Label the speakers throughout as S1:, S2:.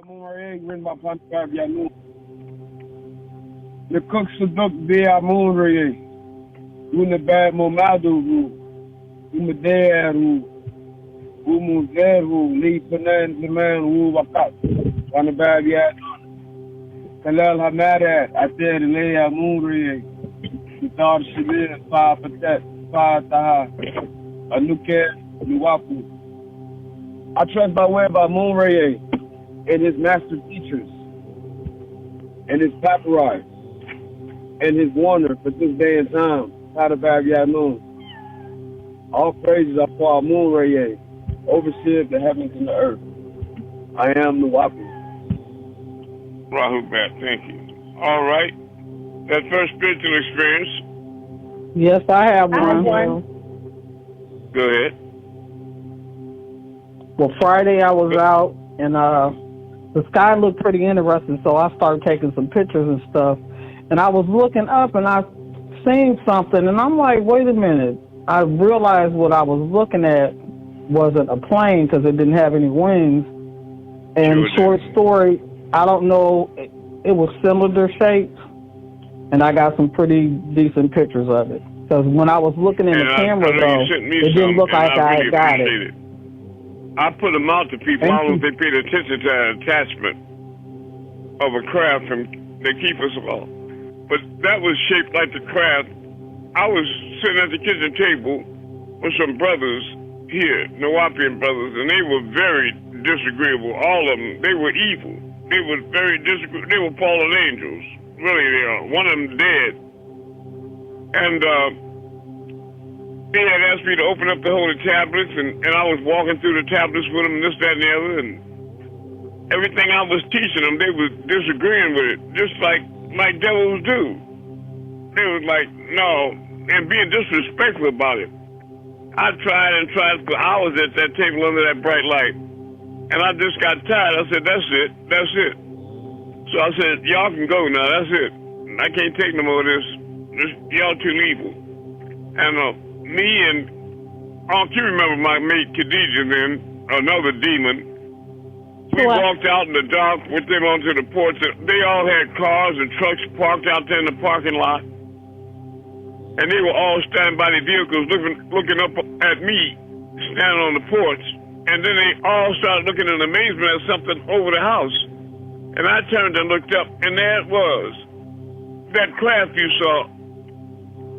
S1: Amun Rayay written by Passcode Yanou. Le coq se doc de Amun Rayay. Une bad momado uma der uma zero li panan zaman wakat wana bad ya kalal hamara ater le Amun Rayay kitar shibir fa patat fa taha anuke nuwapu. I trust by way of Amun Rayay and his master teachers, and his paparazzi, and his wonder for this day and time. All praises are for Amun Rayay, overseer of the heavens and the earth. I am the Wapu.
S2: Rahubat, thank you. All right. That first spiritual experience.
S3: Yes, I have one.
S2: Go ahead.
S3: Well, Friday I was out, and the sky looked pretty interesting, so I started taking some pictures and stuff. And I was looking up, and I seen something, and I'm like, wait a minute. I realized what I was looking at wasn't a plane because it didn't have any wings. And short story, I don't know, it was cylinder shaped, and I got some pretty decent pictures of it. Because when I was looking in the camera, though, it didn't look like I had got it.
S2: I put them out to people. I don't know if they paid attention to an attachment of a craft from they keep us all. But that was shaped like the craft. I was sitting at the kitchen table with some brothers here, Nawapian brothers, and they were very disagreeable. All of them, they were evil. They were very disagreeable. They were fallen angels. Really, they are. One of them dead. And they had asked me to open up the holy tablets, and I was walking through the tablets with them, this, that, and the other, and everything I was teaching them, they were disagreeing with it, just like devils do. They was like, no, and being disrespectful about it. I tried and tried for hours at that table under that bright light, and I just got tired. I said, that's it. So I said, y'all can go now, that's it. I can't take no more of this. Y'all too evil. And me and, you remember my mate Khadijah then, another demon. We walked out in the dark with them onto the porch. They all had cars and trucks parked out there in the parking lot. And they were all standing by their vehicles looking up at me, standing on the porch. And then they all started looking in amazement at something over the house. And I turned and looked up, and there it was. That craft you saw,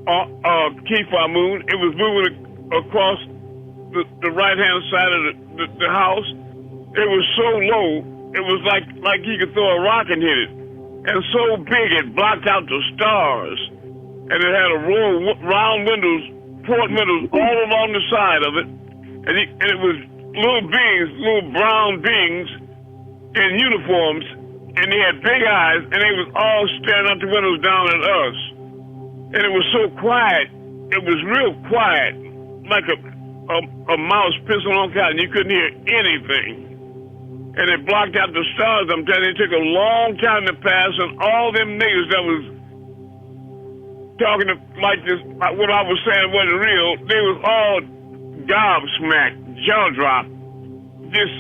S2: Kifa Moon, it was moving across the right-hand side of the house. It was so low, it was like he could throw a rock and hit it. And so big, it blocked out the stars. And it had a row of round windows, port windows, all along the side of it. And it was little brown beings in uniforms, and they had big eyes, and they was all staring out the windows down at us. And it was so quiet. It was real quiet, like a mouse pissing on cotton. You couldn't hear anything. And it blocked out the stars. I'm telling you, it took a long time to pass, and all them niggas that was talking like this, what I was saying wasn't real, they was all gobsmacked, jaw dropped, just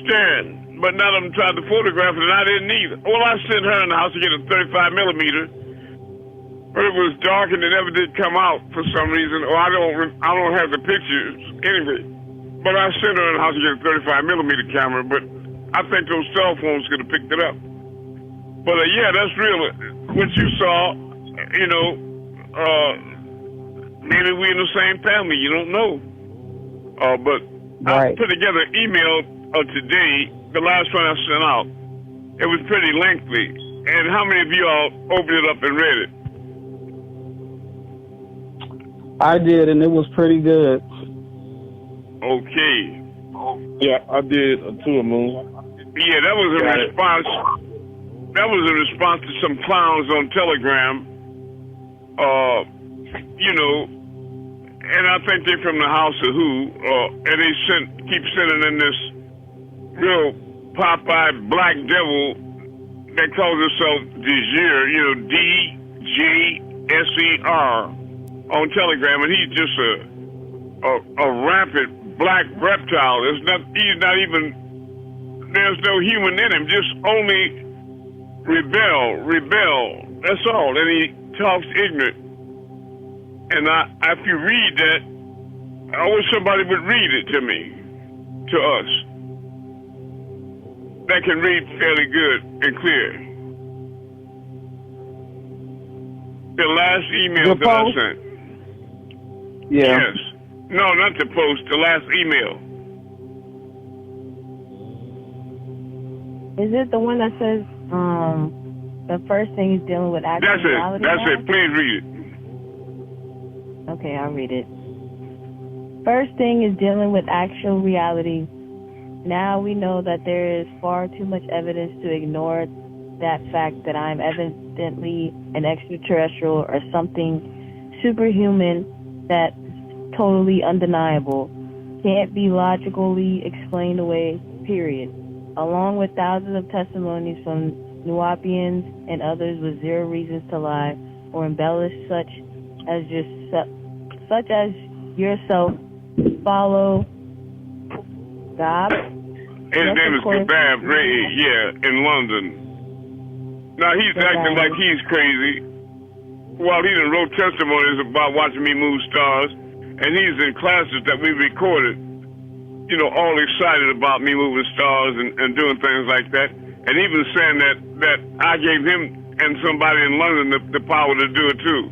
S2: staring. But none of them tried to photograph it, and I didn't either. Well, I sent her in the house to get a 35 millimeter. But it was dark and it never did come out for some reason. Or I don't have the pictures anyway. But I sent her in the house to get a 35 millimeter camera. But I think those cell phones could have picked it up. But yeah, that's real. What you saw, maybe we're in the same family. You don't know. But right. I put together an email today. The last one I sent out. It was pretty lengthy. And how many of you all opened it up and read it?
S3: I did, and it was pretty good.
S2: Okay.
S1: Yeah, I did too, Moon.
S2: Yeah, that was a response. That was a response to some clowns on Telegram. And I think they're from the House of Who. And they keep sending in this real Popeye black devil that calls himself Djer, DJSER. On Telegram, and he's just a rampant black reptile. He's not even there's no human in him, just only rebel. That's all. And he talks ignorant. And if you read that, I wish somebody would read it to me, to us. That can read fairly good and clear. The last email that I sent.
S3: Yeah.
S2: Yes. No, not the post, the last email.
S4: Is it the one that says the first thing is dealing with actual reality?
S2: That's it. Please read it.
S4: Okay, I'll read it. First thing is dealing with actual reality. Now we know that there is far too much evidence to ignore that fact that I am evidently an extraterrestrial or something superhuman that's totally undeniable. Can't be logically explained away, period. Along with thousands of testimonies from Nuwapians and others with zero reasons to lie or embellish, such as yourself, follow God.
S2: His name is Amun Rayay, in London. Now he's acting like he's crazy. Well, he done wrote testimonies about watching me move stars, and he's in classes that we recorded, all excited about me moving stars and doing things like that. And even saying that I gave him and somebody in London the power to do it too.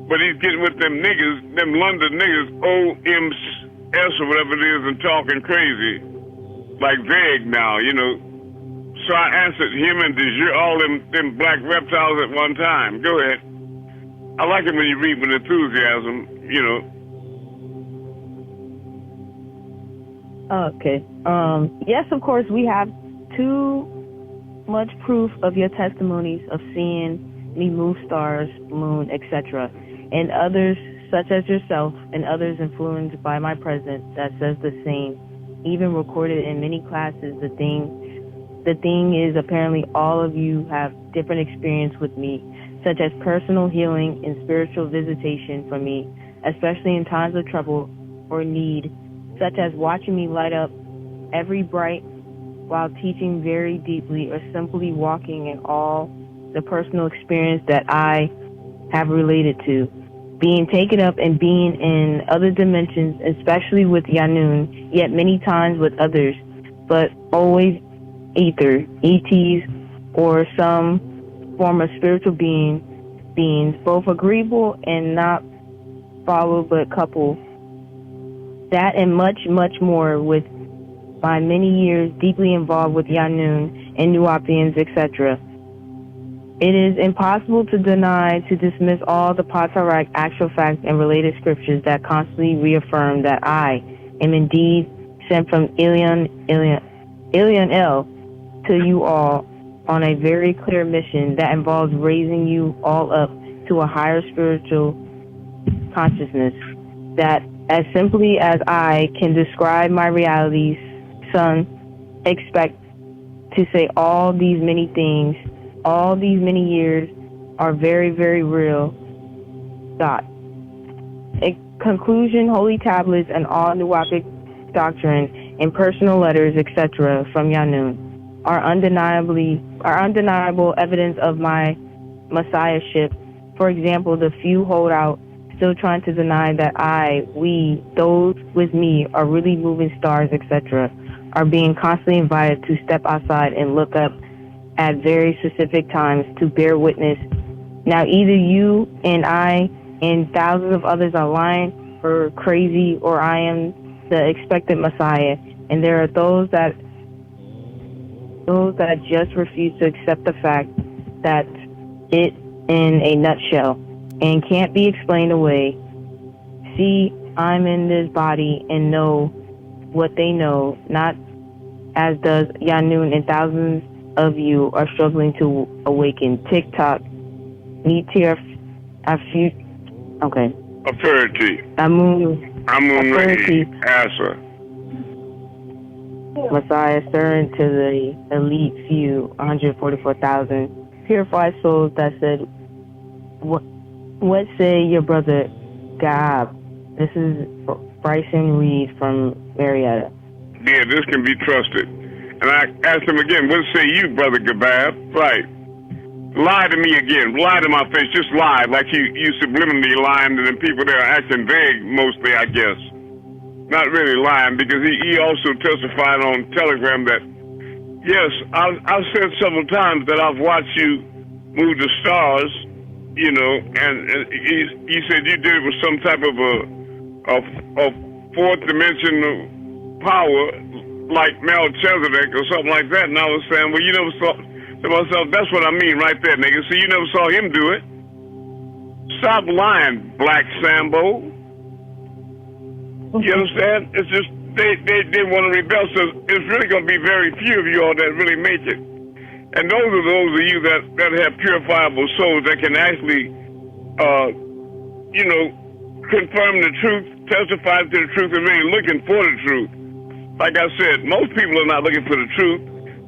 S2: But he's getting with them niggas, them London niggas, OMS or whatever it is, and talking crazy. Like vague now, So I answered him and all them black reptiles at one time. Go ahead. I like it when you read with enthusiasm,
S4: Okay. Yes, of course, we have too much proof of your testimonies of seeing me move stars, moon, etc., and others such as yourself and others influenced by my presence that says the same, even recorded in many classes. The thing is, apparently all of you have different experience with me, such as personal healing and spiritual visitation from me, especially in times of trouble or need, such as watching me light up every bright while teaching very deeply, or simply walking in all the personal experience that I have related to, being taken up and being in other dimensions, especially with Yanun, yet many times with others, but always ether, ETs, or some form of spiritual beings, both agreeable and not followed but couple. That and much, much more with my many years deeply involved with Yanun and Nuwapians, etc. It is impossible to dismiss all the Patarak actual facts and related scriptures that constantly reaffirm that I am indeed sent from Ilion El to you all on a very clear mission that involves raising you all up to a higher spiritual consciousness. That as simply as I can describe my realities, son, expect to say all these many things, all these many years are very, very real. In conclusion, holy tablets and all Nuwapic doctrine and personal letters, etc., from Yanun are undeniable evidence of my messiahship. For example, the few holdout still trying to deny that those with me are really moving stars, etc., are being constantly invited to step outside and look up at very specific times to bear witness. Now, either you and I and thousands of others are lying or crazy, or I am the expected Messiah, and there are those that just refuse to accept the fact that it in a nutshell and can't be explained away. See, I'm in this body and know what they know, not as does Yanun, and thousands of you are struggling to awaken. TikTok, need to okay.
S2: Authority.
S4: Amun
S2: Rayay, Asa.
S4: Messiah, stirring to the elite few, 144,000 purified souls that said, what say your brother Gab? This is Bryson Reed from Marietta.
S2: Yeah, this can be trusted. And I asked him again, what say you, Brother Gabab? Right. Lie to me again. Lie to my face. Just lie. Like you subliminally lying, and then people there are acting vague mostly, I guess. Not really lying, because he also testified on Telegram that, yes, I've said several times that I've watched you move the stars, you know, and he said you did it with some type of a fourth dimensional power, like Melchizedek or something like that. And I was saying, well, you never saw, to myself, that's what I mean right there, nigga. So you never saw him do it. Stop lying, Black Sambo. You understand? It's just they want to rebel, so it's really going to be very few of you all that really make it. And those of you that have purifiable souls that can actually, you know, confirm the truth, testify to the truth, and really looking for the truth. Like I said, most people are not looking for the truth.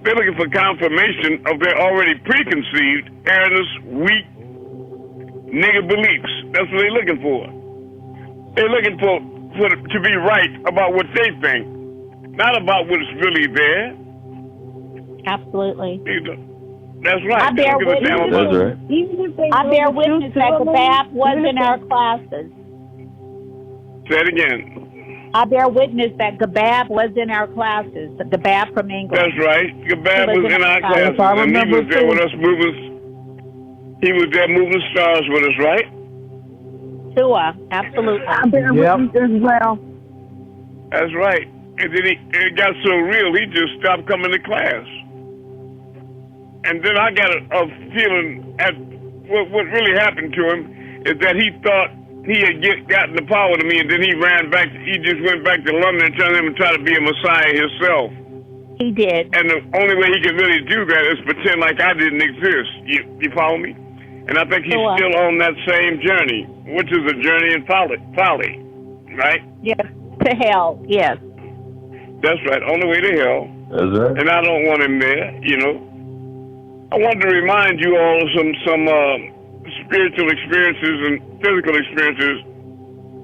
S2: They're looking for confirmation of their already preconceived, erroneous, weak, nigger beliefs. That's what they're looking for. They're looking for to be right about what they think, not about what's really there.
S5: Absolutely.
S2: That's right.
S5: I bear witness.
S6: That's right.
S5: I bear witness that Gabab was in our classes.
S2: Say it again.
S5: I bear witness that Gabab was in our classes. Gabab from England.
S2: That's right. Gabab was in our classes, and he was there with us moving. He was there moving stars with us, right?
S5: Tua, absolutely.
S3: I bear witness as well.
S2: That's right. And then it got so real, he just stopped coming to class. And then I got a feeling at what really happened to him is that he thought he had gotten the power to me, and then he ran back. He just went back to London and tried to try to be a messiah himself.
S5: He did.
S2: And the only way he could really do that is pretend like I didn't exist. You follow me? And I think he's still on that same journey, which is a journey in folly, right?
S5: Yes, to hell, yes.
S2: That's right, on the way to hell.
S6: That's right.
S2: And I don't want him there, you know. I wanted to remind you all of some spiritual experiences and physical experiences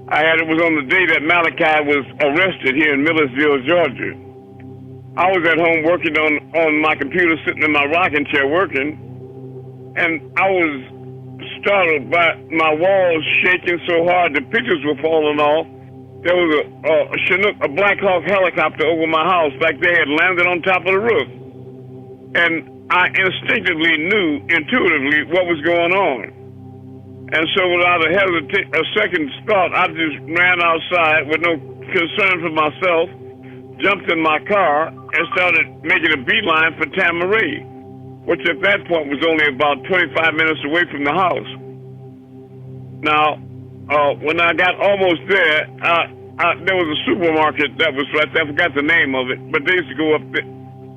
S2: I had. It was on the day that Malachi was arrested here in Millersville, Georgia. I was at home working on my computer, sitting in my rocking chair working, and I was startled by my walls shaking so hard the pictures were falling off. There was a Chinook, a Black Hawk helicopter over my house, like they had landed on top of the roof. And I instinctively knew, intuitively, what was going on. And so without a second thought, I just ran outside with no concern for myself, jumped in my car, and started making a beeline for Tamarie, which at that point was only about 25 minutes away from the house. Now, when I got almost there, there was a supermarket that was right there. I forgot the name of it, but they used to go up there.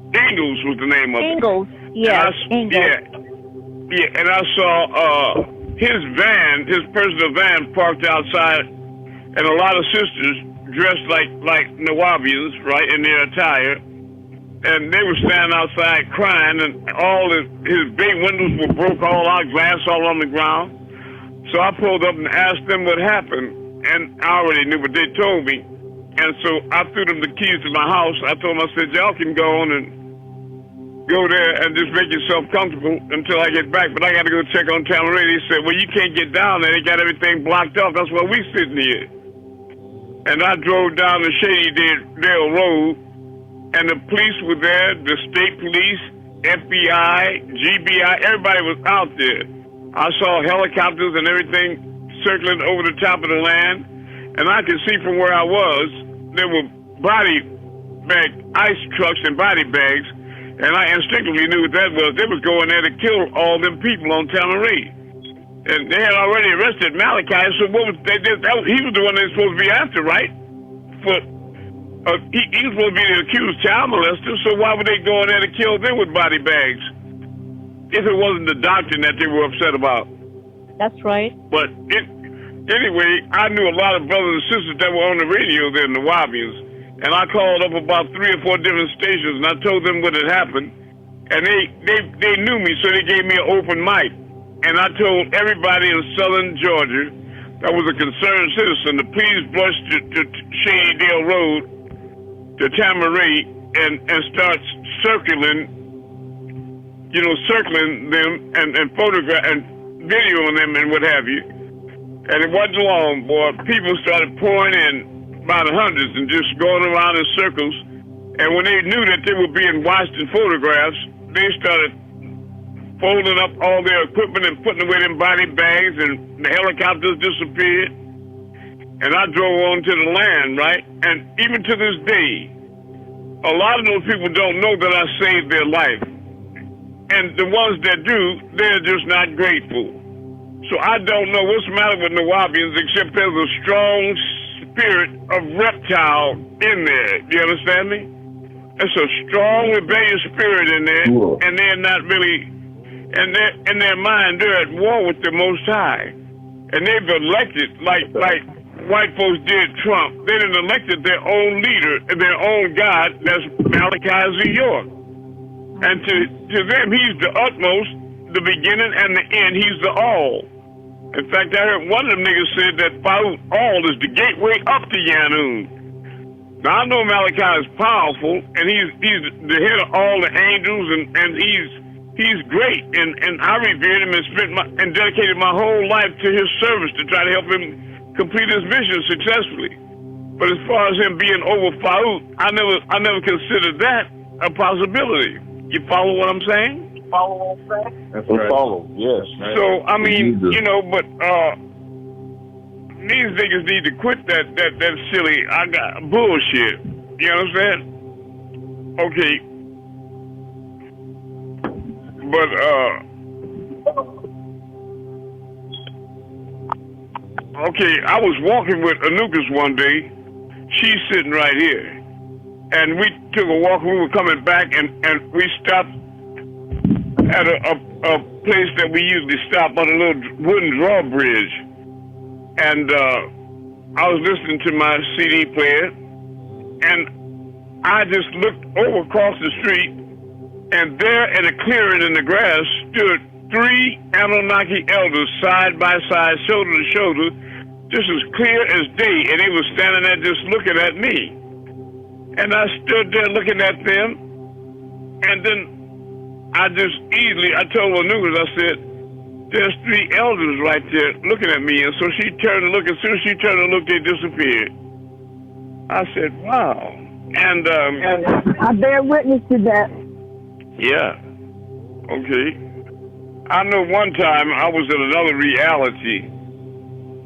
S2: Ingalls was the name of it.
S5: Ingalls, yes.
S2: Yeah, and I saw his van, his personal van, parked outside, and a lot of sisters dressed like Nawabians, right, in their attire. And they were standing outside crying, and all his big windows were broke, all our glass all on the ground. So I pulled up and asked them what happened, and I already knew, but they told me. And so I threw them the keys to my house. I told them, I said, y'all can go on and go there and just make yourself comfortable until I get back, but I got to go check on Tamarie. They said, well, you can't get down there. They got everything blocked off. That's why we sitting here. And I drove down the Shady Dale Road, and the police were there, the state police, FBI, GBI, everybody was out there. I saw helicopters and everything circling over the top of the land, and I could see from where I was, there were body bag, ice trucks and body bags, and I instinctively knew what that was. They was going there to kill all them people on Tamarie. And they had already arrested Malachi, so what was they did? He was the one they were supposed to be after, right? He was supposed to be the accused child molester, so why were they going there to kill them with body bags? If it wasn't the doctrine that they were upset about.
S5: That's right.
S2: But anyway, I knew a lot of brothers and sisters that were on the radio there in the Wabians, and I called up about 3 or 4 different stations, and I told them what had happened, and they knew me, so they gave me an open mic. And I told everybody in southern Georgia that was a concerned citizen to please blush to Shady Dale Road, to Tamarie, and start circling them and photograph and videoing them and what have you. And it wasn't long, boy. People started pouring in by the hundreds and just going around in circles. And when they knew that they were being watched in photographs, they started folding up all their equipment and putting away in body bags, and the helicopters disappeared. And I drove on to the land, right? And even to this day, a lot of those people don't know that I saved their life. And the ones that do, they're just not grateful. So I don't know what's the matter with Nawabians, except there's a strong spirit of reptile in there. Do you understand me? There's a strong rebellious spirit in there,
S6: Cool.
S2: and they're not really, and in their mind, they're at war with the Most High. And they've elected, like white folks did Trump, they done elected their own leader, their own God, that's Malachi Z. York. And to them, he's the utmost, the beginning and the end. He's the all. In fact, I heard one of them niggas said that Faout all is the gateway up to Yanun. Now, I know Malachi is powerful, and he's the head of all the angels, and he's great. And I revered him and dedicated my whole life to his service to try to help him complete his mission successfully. But as far as him being over Faout, I never considered that a possibility. You follow what I'm saying?
S6: That's right. Follow, yes. Man.
S2: So I mean, but these niggas need to quit that silly bullshit. You know what I'm saying? Okay. But okay, I was walking with Anukas one day. She's sitting right here. And we took a walk. We were coming back, and we stopped at a place that we usually stop on a little wooden drawbridge. And I was listening to my CD player, and I just looked over across the street, and there in a clearing in the grass stood 3 Anunnaki elders side by side, shoulder to shoulder, just as clear as day, and they were standing there just looking at me. And I stood there looking at them, and then I told Anukas, I said, there's 3 elders right there looking at me. And so she turned to look. As soon as she turned to look, they disappeared. I said, wow. And
S7: I bear witness to that.
S2: yeah. Okay. I know one time I was in another reality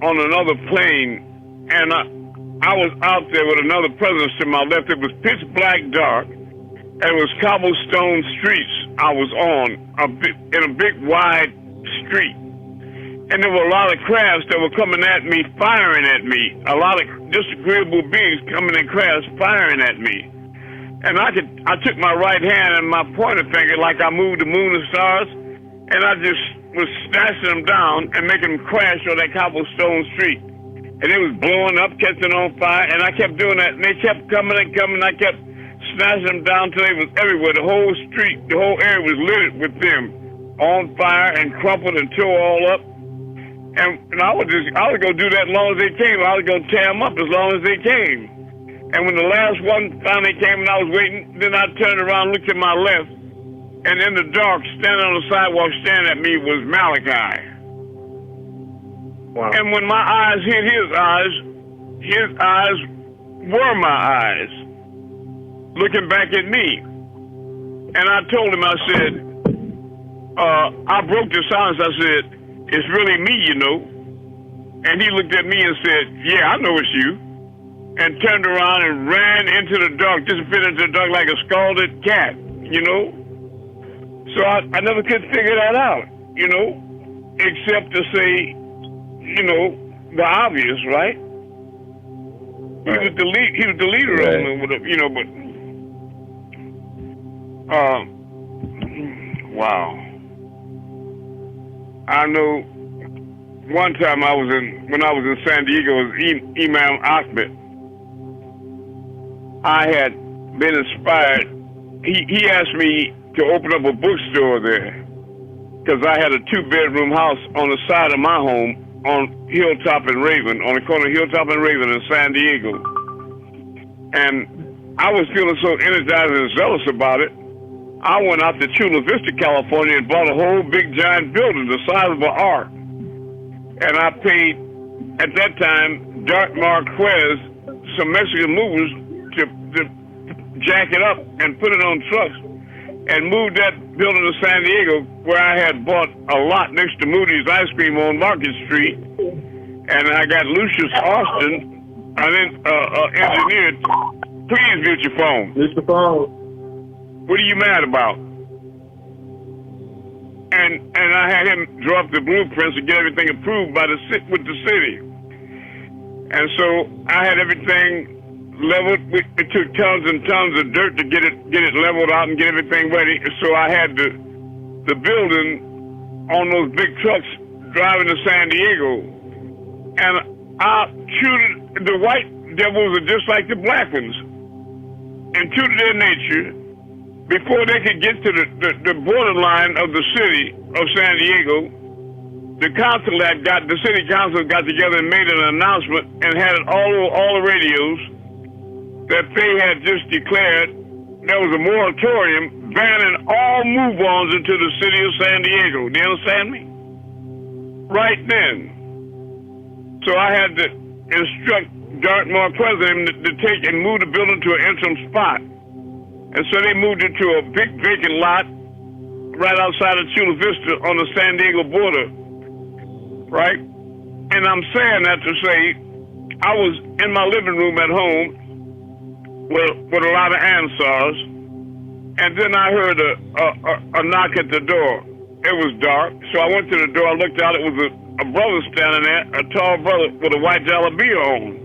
S2: on another plane, and I was out there with another presence to my left. It was pitch black dark, and it was cobblestone streets I was on, in a big wide street. And there were a lot of crafts that were coming at me, firing at me. A lot of disagreeable beings coming in crafts, firing at me. And I took my right hand and my pointer finger like I moved the moon and stars, and I just was snatching them down and making them crash on that cobblestone street. And it was blowing up, catching on fire, and I kept doing that. And they kept coming and coming. I kept snatching them down till they was everywhere. The whole street, the whole area was littered with them, on fire and crumpled and tore all up. And I was go do that as long as they came. I was going to tear them up as long as they came. And when the last one finally came and I was waiting, then I turned around, looked to my left, and in the dark, standing on the sidewalk, staring at me was Malachi. Wow. And when my eyes hit his eyes were my eyes, looking back at me. And I told him, I said, I broke the silence. I said, it's really me, you know. And he looked at me and said, yeah, I know it's you. And turned around and ran into the dark, disappeared into the dark like a scalded cat, you know. So I never could figure that out, you know, except to say, you know, the obvious, right? He was the leader of them, you know, but wow. I know one time when I was in San Diego with Imam Ahmed, I had been inspired. He asked me to open up a bookstore there because I had a 2-bedroom house on the side of my home on Hilltop and Raven, on the corner of Hilltop and Raven in San Diego. And I was feeling so energized and zealous about it I went out to Chula Vista, California, and bought a whole big giant building the size of an ark. And I paid, at that time, Dark Marquez, some Mexican movers, to jack it up and put it on trucks and moved that building to San Diego, where I had bought a lot next to Moody's Ice Cream on Market Street. And I got Lucius Austin, an engineer. Please mute your phone.
S6: Mute your phone.
S2: What are you mad about? And I had him draw up the blueprints and get everything approved by with the city. And so I had everything leveled. It took tons and tons of dirt to get it leveled out and get everything ready. So I had the building on those big trucks driving to San Diego. And the white devils are just like the black ones. And true to their nature, before they could get to the borderline of the city of San Diego, the city council got together and made an announcement and had it all the radios that they had just declared there was a moratorium banning all move-ons into the city of San Diego. Do you understand me? Right then. So I had to instruct Dartmouth president to take and move the building to an interim spot. And so they moved it to a big vacant lot right outside of Chula Vista on the San Diego border, right? And I'm saying that to say I was in my living room at home with a lot of answers, and then I heard a knock at the door. It was dark, so I went to the door. I looked out. It was a brother standing there, a tall brother with a white jalabia on.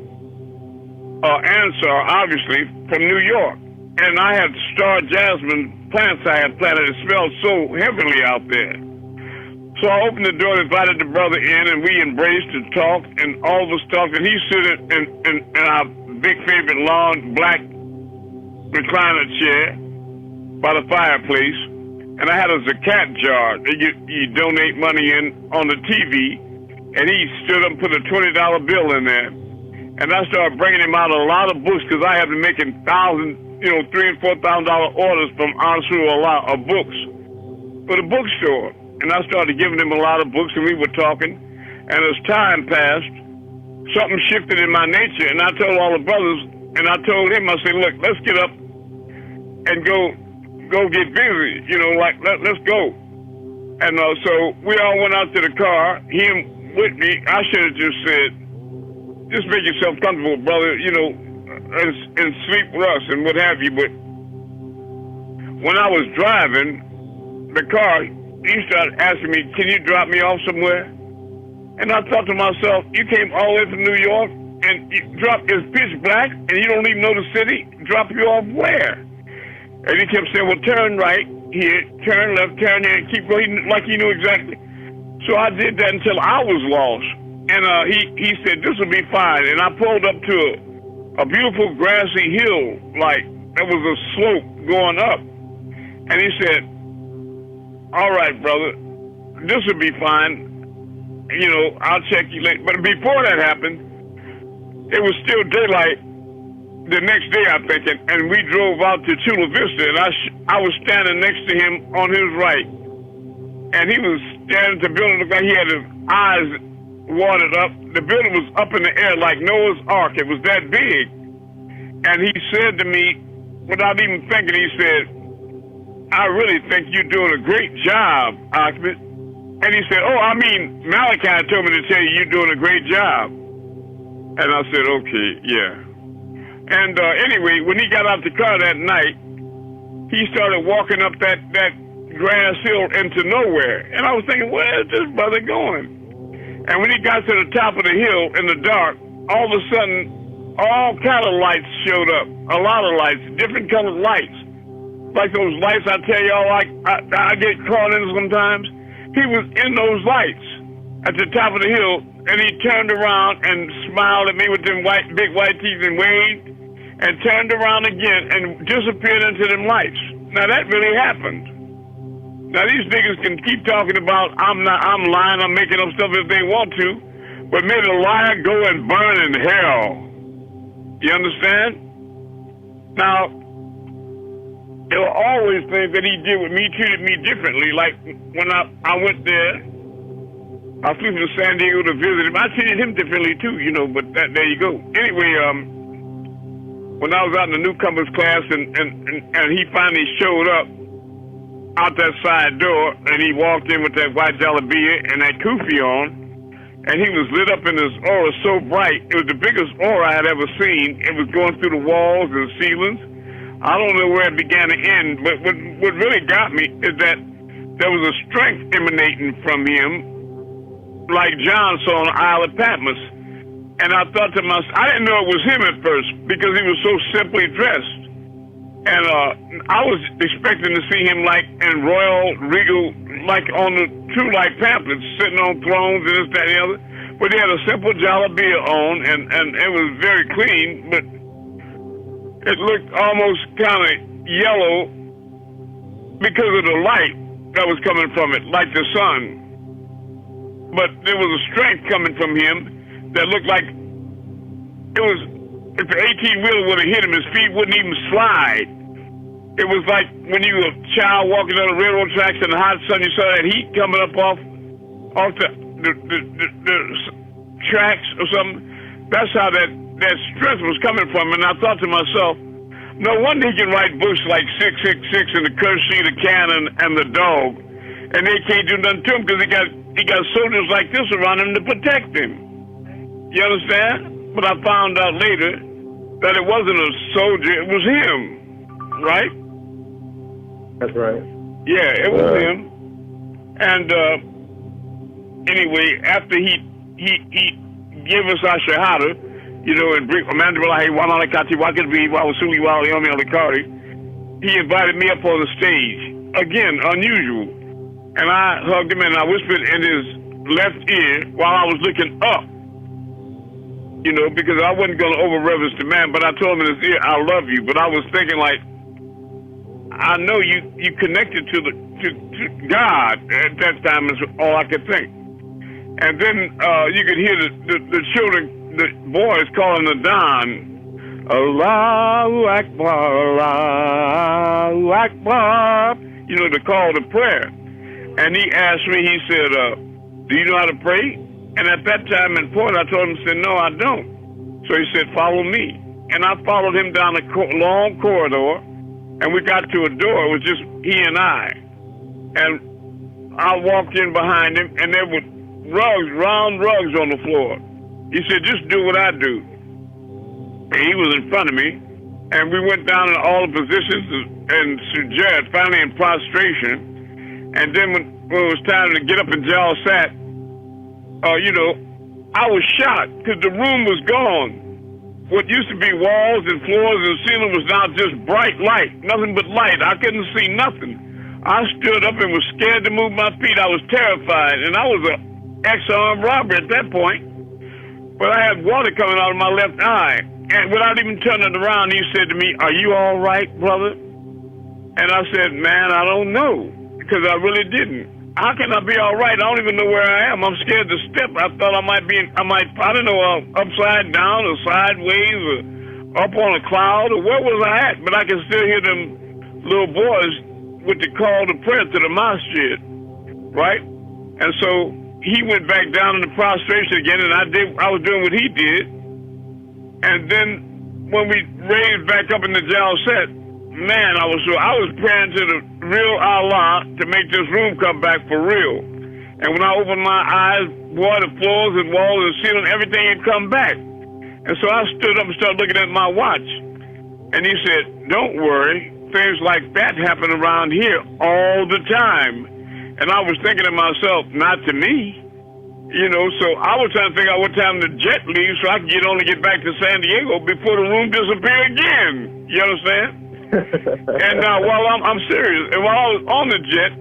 S2: Answer, obviously, from New York. And I had star jasmine plants I had planted. It smelled so heavenly out there. So I opened the door, invited the brother in, and we embraced and talked and all the stuff. And he stood in our big favorite long black recliner chair by the fireplace. And I had a zakat jar that you donate money in on the TV. And he stood up and put a $20 bill in there. And I started bringing him out a lot of books because I have been making $3,000 and $4,000 orders from Ansarullah of books for the bookstore. And I started giving him a lot of books, and we were talking. And as time passed, something shifted in my nature. And I told all the brothers, and I told him, I said, look, let's get up and go get busy. Let's go. And so we all went out to the car, him with me. I should have just said, just make yourself comfortable, brother, and sleep with us and what have you. But when I was driving the car, he started asking me, can you drop me off somewhere? And I thought to myself, you came all the way from New York and it's pitch black and you don't even know the city? Drop you off where? And he kept saying, well, turn right here, turn left, turn there, and keep going, like he knew exactly. So I did that until I was lost. And he said, this will be fine. And I pulled up to a beautiful grassy hill, like there was a slope going up. And he said, all right, brother, this will be fine. I'll check you later. But before that happened, it was still daylight the next day, I think, and we drove out to Chula Vista, and I was standing next to him on his right. And he was standing at the building, looked like he had his eyes watered up. The building was up in the air like Noah's Ark. It was that big. And he said to me, without even thinking, he said, I really think you're doing a great job, Ahmed. And he said, Malachi told me to tell you you're doing a great job. And I said, okay, yeah. And anyway, when he got out the car that night, he started walking up that grass hill into nowhere. And I was thinking, where is this brother going? And when he got to the top of the hill in the dark, all of a sudden, all kind of lights showed up. A lot of lights, different colored lights. Like those lights I tell y'all, I get caught in sometimes. He was in those lights at the top of the hill, and he turned around and smiled at me with them big white teeth and waved, and turned around again and disappeared into them lights. Now that really happened. Now these niggas can keep talking about I'm lying, I'm making up stuff if they want to, but may the liar go and burn in hell. You understand? Now, there were always things that he did with me, treated me differently. Like when I went there, I flew from San Diego to visit him. I treated him differently too, you know, but there you go. Anyway, when I was out in the newcomers class and he finally showed up out that side door and he walked in with that white jalabia and that kufi on, and he was lit up in his aura so bright. It was the biggest aura I had ever seen. It was going through the walls and ceilings. I don't know where it began to end, but what really got me is that there was a strength emanating from him, like John saw on the Isle of Patmos. And I thought to myself, I didn't know it was him at first because he was so simply dressed. And I was expecting to see him like in royal, regal, like on the true like pamphlets, sitting on thrones and this, that, and the other. But he had a simple jalabia on, and it was very clean, but it looked almost kind of yellow because of the light that was coming from it, like the sun. But there was a strength coming from him that looked like it was, if the 18-wheeler would have hit him, his feet wouldn't even slide. It was like when you were a child walking on the railroad tracks in the hot sun, you saw that heat coming up off the tracks or something. That's how that strength was coming from. And I thought to myself, no wonder he can write books like 666 and the Curse Seed, the Cannon, and the Dog. And they can't do nothing to him because he got soldiers like this around him to protect him. You understand? But I found out later that it wasn't a soldier, it was him. Right?
S6: That's right.
S2: Yeah, it was him. And anyway, after he gave us our shahada, you know, in Greek, he invited me up on the stage. Again, unusual. And I hugged him and I whispered in his left ear while I was looking up. You know, because I wasn't going to over-reverence the man, but I told him in his ear, I love you. But I was thinking like, I know you connected to God at that time is all I could think. And then you could hear the children, the boys calling the dawn, Allahu Akbar, Allahu Akbar, you know, the call to prayer. And he asked me, he said, do you know how to pray? And at that time in point, I told him, said, no, I don't. So he said, follow me. And I followed him down a long corridor. And we got to a door. It was just he and I. And I walked in behind him, and there were rugs, round rugs on the floor. He said, just do what I do. And he was in front of me. And we went down in all the positions and sujood, finally in prostration. And then when it was time to get up and Jal sat, you know, I was shocked because the room was gone. What used to be walls and floors and ceiling was now just bright light, nothing but light. I couldn't see nothing. I stood up and was scared to move my feet. I was terrified, and I was an ex-armed robber at that point. But I had water coming out of my left eye, and without even turning around, he said to me, are you all right, brother? And I said, man, I don't know, because I really didn't. How can I be all right? I don't even know where I am. I'm scared to step. I thought I don't know, upside down or sideways or up on a cloud or where was I at? But I can still hear them little boys with the call to prayer to the masjid, right? And so he went back down in the prostration again, and I was doing what he did. And then when we raised back up in the Jalset, man, I was praying to the real Allah to make this room come back for real. And when I opened my eyes, boy, the floors and walls and ceiling, everything had come back. And so I stood up and started looking at my watch. And he said, don't worry, things like that happen around here all the time. And I was thinking to myself, not to me. You know, so I was trying to figure out what time the jet leaves so I could get back to San Diego before the room disappeared again. You understand? And while I'm serious, and while I was on the jet,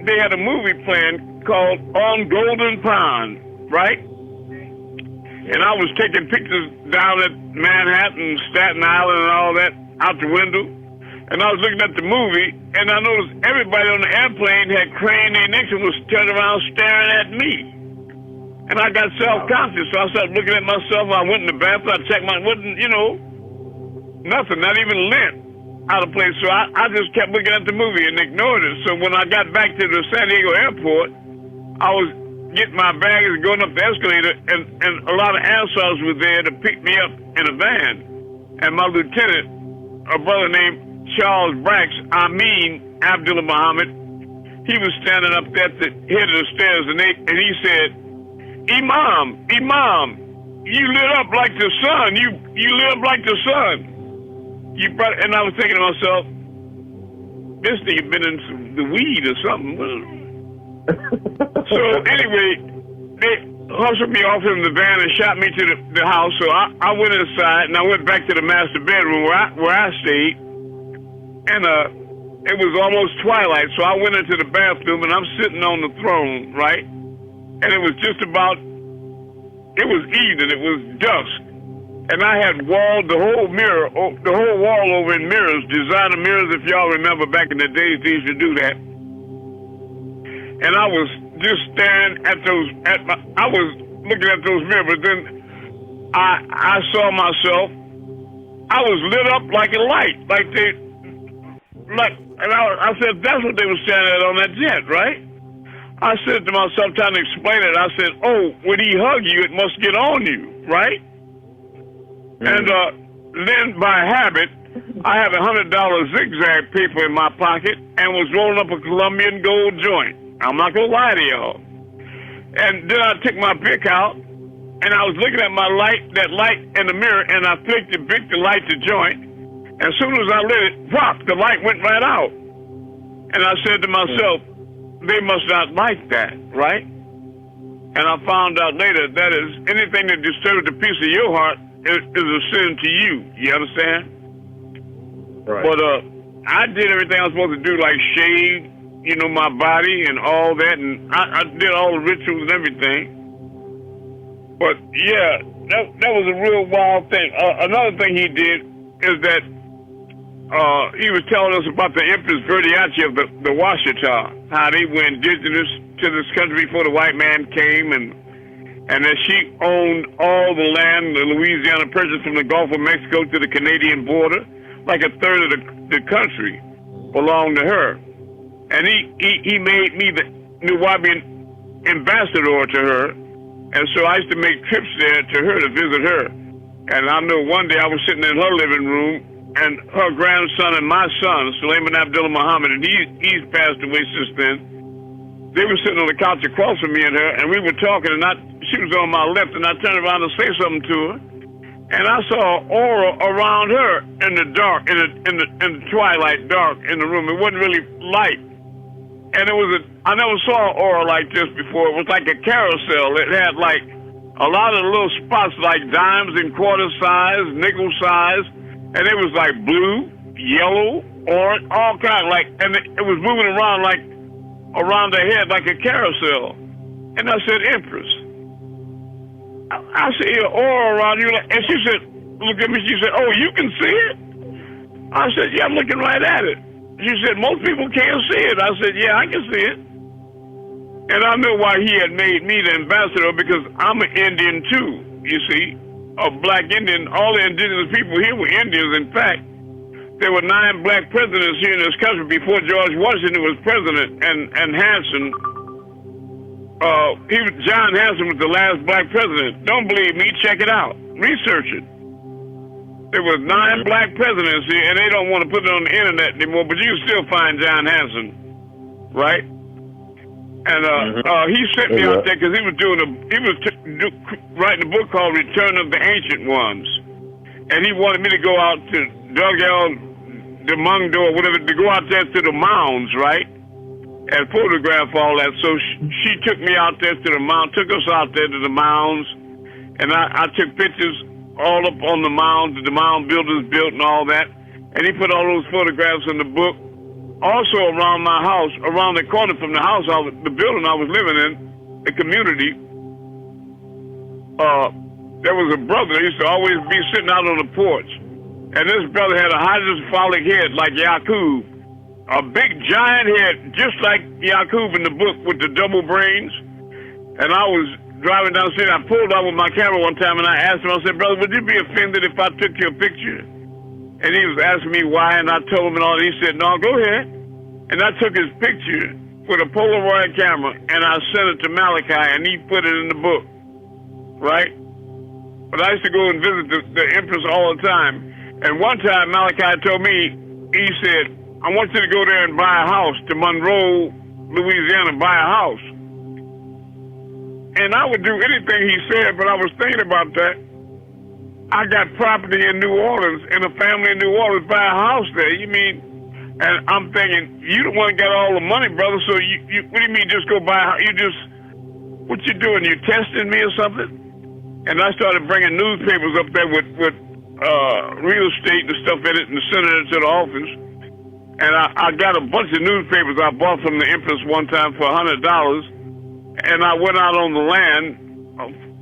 S2: they had a movie playing called On Golden Pond, right? And I was taking pictures down at Manhattan, Staten Island, and all that out the window. And I was looking at the movie, and I noticed everybody on the airplane had craned their necks and was turning around staring at me. And I got self-conscious, so I started looking at myself. I went in the bathroom, I checked my, nothing, not even lint. out of place. So I just kept looking at the movie and ignored it. So when I got back to the San Diego airport, I was getting my bags and going up the escalator, and a lot of answers were there to pick me up in a van. And my lieutenant, a brother named Charles Brax, Amin Abdullah Muhammad, he was standing up there at the head of the stairs, and he said, Imam, you lit up like the sun. You lit up like the sun. And I was thinking to myself, this nigga been in the weed or something. So anyway, they hustled me off in the van and shot me to the house. So I went inside and I went back to the master bedroom where I stayed. And it was almost twilight, so I went into the bathroom and I'm sitting on the throne, right? And it was just about, it was evening, it was dusk. And I had walled the whole wall over in mirrors, designer mirrors, if y'all remember back in the days, they used to do that. And I was just staring at I was looking at those mirrors, but then I saw myself, I was lit up like a light, and I said, that's what they were standing at on that jet, right? I said to myself, trying to explain it, I said, oh, when he hug you, it must get on you, right? And then by habit, I have $100 zigzag paper in my pocket and was rolling up a Colombian gold joint. I'm not going to lie to y'all. And then I took my pick out and I was looking at that light in the mirror, and I flicked the light to joint. As soon as I lit it, pop, the light went right out. And I said to myself, they must not like that, right? And I found out later that is anything that disturbs the peace of your heart is a sin to you. You understand?
S6: Right.
S2: But I did everything I was supposed to do, like shave, my body and all that, and I did all the rituals and everything. But yeah, that was a real wild thing. Another thing he did is that he was telling us about the Empress Verdiachi of the Washita, how they were indigenous to this country before the white man came, and that she owned all the land, the Louisiana Purchase from the Gulf of Mexico to the Canadian border, like a third of the country belonged to her. And he made me the Nubian ambassador to her, and so I used to make trips there to her to visit her. And I know one day I was sitting in her living room, and her grandson and my son, Suleiman Abdullah Muhammad, and he's passed away since then. They were sitting on the couch across from me and her, and we were talking, and she was on my left, and I turned around to say something to her, and I saw an aura around her in the dark, in the twilight dark in the room. It wasn't really light, and I never saw an aura like this before. It was like a carousel. It had like a lot of little spots, like dimes and quarter size, nickel size, and it was like blue, yellow, orange, all kinds, and it was moving around like around her head like a carousel. And I said, Empress, I see an aura around you. And she said, look at me. She said, oh, you can see it? I said, yeah, I'm looking right at it. She said, most people can't see it. I said, yeah, I can see it. And I know why he had made me the ambassador, because I'm an Indian too, you see, a black Indian. All the indigenous people here were Indians. In fact, there were 9 black presidents here in this country before George Washington was president, and Hanson, John Hanson was the last black president. Don't believe me? Check it out. Research it. There was 9 black presidents here, and they don't want to put it on the internet anymore, but you can still find John Hanson, right? And he sent me out there because he was writing a book called Return of the Ancient Ones, and he wanted me to go out to de Mundo or whatever, to go out there to the mounds, right, and photograph all that. So she took me out there to the mound, took us out there to the mounds, and I took pictures all up on the mounds that the mound builders built and all that, and he put all those photographs in the book. Also around my house, around the corner from the house, the building I was living in, the community, there was a brother that used to always be sitting out on the porch. And this brother had a hydrocephalic head like Yaqub, a big giant head, just like Yaqub in the book with the double brains. And I was driving down the street. I pulled out with my camera one time, and I asked him, I said, brother, would you be offended if I took your picture? And he was asking me why, and I told him and all. And he said, no, go ahead. And I took his picture with a Polaroid camera, and I sent it to Malachi, and he put it in the book, right? But I used to go and visit the Empress all the time. And one time, Malachi told me, he said, I want you to go there and buy a house to Monroe, Louisiana, buy a house. And I would do anything he said, but I was thinking about that. I got property in New Orleans, and a family in New Orleans buy a house there. You mean, and I'm thinking, you the one got all the money, brother, so you what do you mean just go buy a house? You just, what you doing? You testing me or something? And I started bringing newspapers up there with real estate and stuff in it and sending it to the office. And I got a bunch of newspapers I bought from the Empress one time for $100. And I went out on the land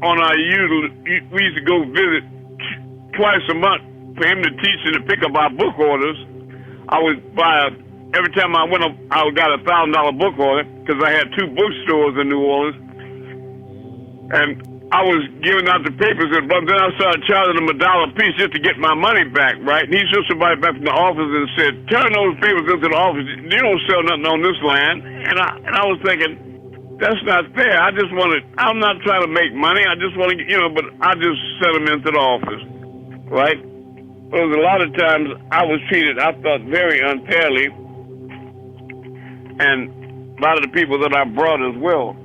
S2: on our usual, we used to go visit twice a month for him to teach and to pick up our book orders. I would buy, every time I went up, I got a $1,000 book order because I had 2 bookstores in New Orleans. And I was giving out the papers, but then I started charging them $1 a piece just to get my money back, right? And he sent somebody back from the office and said, turn those papers into the office. You don't sell nothing on this land. And I was thinking, that's not fair. I'm not trying to make money. I just want to, but I just sent them into the office, right? But a lot of times I was treated, I thought, very unfairly. And a lot of the people that I brought as well.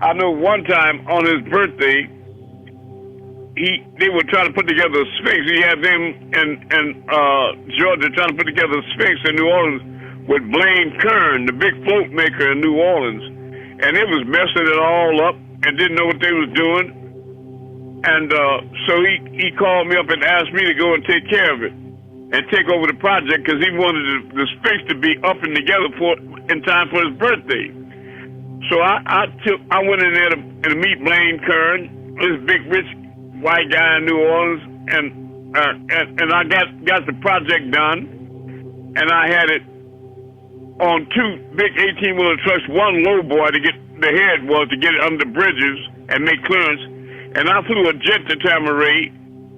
S2: I know one time on his birthday, they were trying to put together a Sphinx. He had them in Georgia trying to put together a Sphinx in New Orleans with Blaine Kern, the big float maker in New Orleans. And it was messing it all up and didn't know what they was doing. And so he called me up and asked me to go and take care of it and take over the project because he wanted the Sphinx to be up and together in time for his birthday. So I went in there to meet Blaine Kern, this big rich white guy in New Orleans, and I got the project done, and I had it on 2 big 18-wheeler trucks, one low boy to get the head was to get it under bridges and make clearance, and I flew a jet to Tamaray,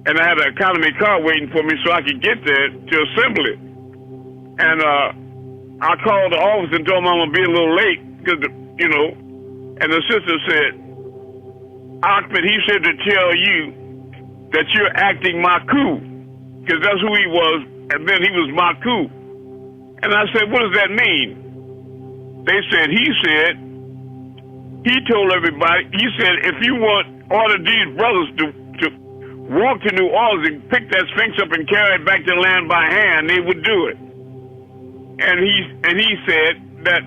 S2: and I had an economy car waiting for me so I could get there to assemble it. And I called the office and told them I'm gonna be a little late because and the assistant said, Ahmed, he said to tell you that you're acting Maku, because that's who he was, and then he was Maku. And I said, what does that mean? They said, he told everybody, he said, if you want all of these brothers to walk to New Orleans and pick that Sphinx up and carry it back to the land by hand, they would do it. And he said that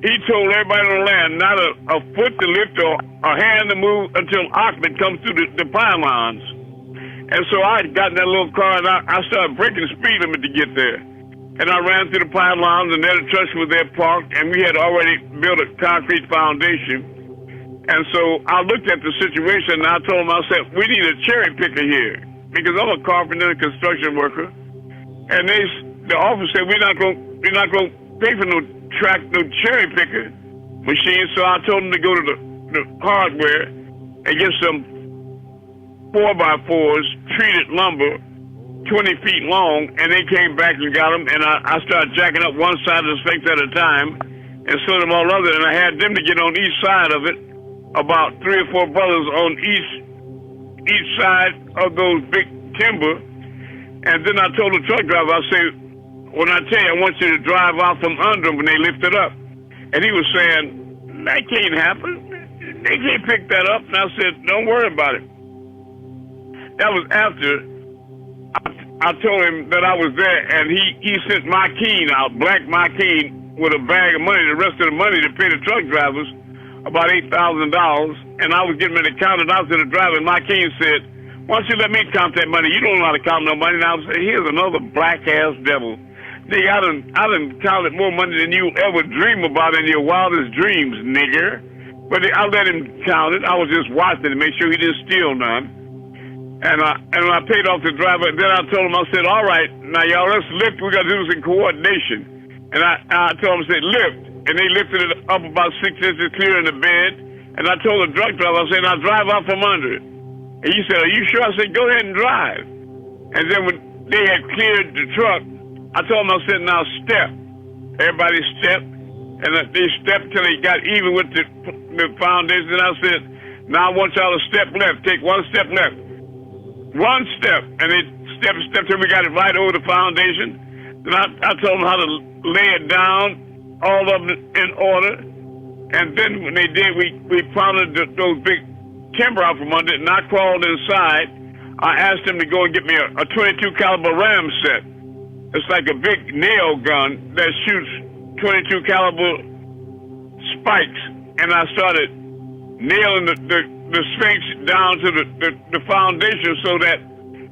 S2: he told everybody on the land not a foot to lift or a hand to move until Ahmed comes through the pylons. And so I got in that little car and I started breaking the speed limit to get there. And I ran through the pylons, and there the trucks were there parked, and we had already built a concrete foundation. And so I looked at the situation, and I told him, I said, we need a cherry picker here, because I'm a carpenter and construction worker. And the office said, we're not going to pay for no cherry picker machine. So I told him to go to the hardware and get some 4x4s, treated lumber, 20 feet long, and they came back and got them, and I started jacking up one side of the Sphinx at a time and slid them all other, and I had them to get on each side of it, about 3 or 4 brothers on each side of those big timber. And then I told the truck driver, I said, when I tell you, I want you to drive out from under them when they lift it up. And he was saying, that can't happen. They can't pick that up. And I said, don't worry about it. That was after I told him that I was there, and he sent Makeen out, Black Makeen, with a bag of money, the rest of the money to pay the truck drivers, about $8,000. And I was getting ready to count it out to the driver, and Makeen said, why don't you let me count that money? You don't know how to count no money. And I was saying, here's another black-ass devil. Nigga, I done counted more money than you ever dream about in your wildest dreams, nigger. But I let him count it. I was just watching to make sure he didn't steal none. And I paid off the driver. Then I told him, I said, all right, now y'all, let's lift. We got to do this in coordination. And I told him, I said, lift. And they lifted it up about 6 inches clear in the bed. And I told the truck driver, I said, now drive out from under it. And he said, are you sure? I said, go ahead and drive. And then when they had cleared the truck, I told them, I said, now step. Everybody stepped, and they stepped till they got even with the foundation. And I said, now I want y'all to step left. Take one step left. One step. And they step till we got it right over the foundation. Then I told them how to lay it down, all of them in order. And then when they did, we pounded those big timber out from under it, and I crawled inside. I asked them to go and get me a 22 caliber ram set. It's like a big nail gun that shoots 22 caliber spikes. And I started nailing the Sphinx down to the foundation so that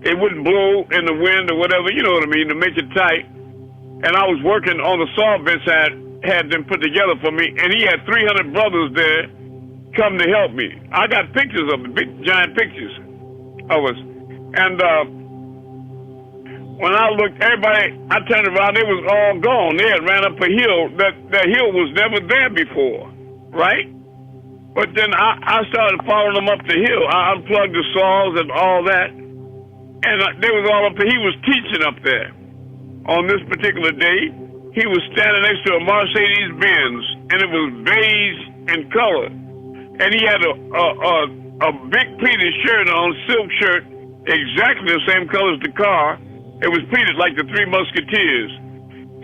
S2: it wouldn't blow in the wind or whatever, you know what I mean, to make it tight. And I was working on the saw bench I had them put together for me, and he had 300 brothers there come to help me. I got pictures of it, big giant pictures of us. And when I looked, everybody, I turned around, they was all gone. They had ran up a hill. That hill was never there before, right? But then I started following them up the hill. I unplugged the saws and all that. And they was all up there. He was teaching up there. On this particular day, he was standing next to a Mercedes-Benz, and it was beige in color. And he had a big pleated shirt on, silk shirt, exactly the same color as the car. It was pleated like the Three Musketeers.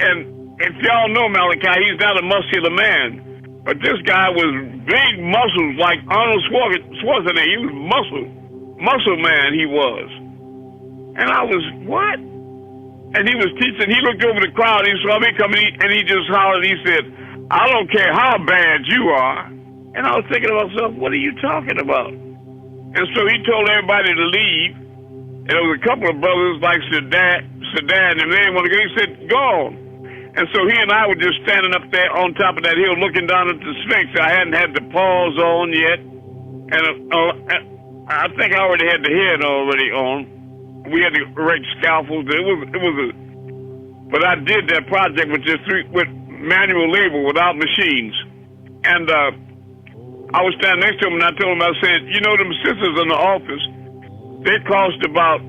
S2: And if y'all know Malachi, he's not a muscular man. But this guy was big muscles like Arnold Schwarzenegger. He was muscle man he was. And I was, what? And he was teaching. He looked over the crowd. He saw me coming, and he just hollered. He said, I don't care how bad you are. And I was thinking to myself, what are you talking about? And so he told everybody to leave. And there was a couple of brothers like Sadat, and they didn't want to go. He said, go on. And so he and I were just standing up there on top of that hill looking down at the Sphinx. I hadn't had the paws on yet. And I think I already had the head already on. We had to erect scaffolds. But I did that project with manual labor without machines. And I was standing next to him, and I told him, I said, you know, them sisters in the office, they cost about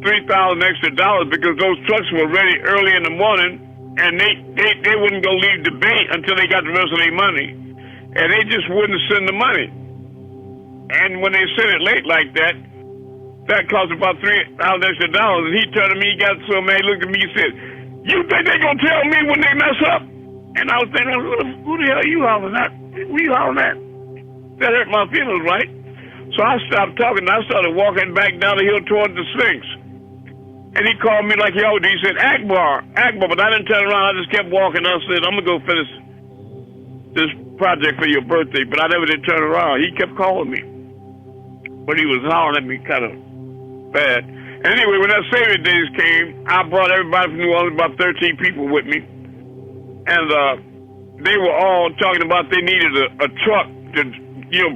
S2: $3,000 extra because those trucks were ready early in the morning, and they wouldn't go leave the bay until they got the rest of their money. And they just wouldn't send the money. And when they sent it late like that cost about $3,000 extra. And he turned to me, he got so mad, he looked at me, he said, you think they gonna tell me when they mess up? And I was thinking, who the hell are you hollering at? Who you hollering at? That hurt my feelings, right? So I stopped talking, and I started walking back down the hill toward the Sphinx. And he called me like he always did. He said, Akbar, but I didn't turn around. I just kept walking. I said, I'm gonna go finish this project for your birthday, but I never did turn around. He kept calling me. But he was hollering at me kind of bad. Anyway, when that saving days came, I brought everybody from New Orleans, about 13 people with me. And they were all talking about they needed a truck to,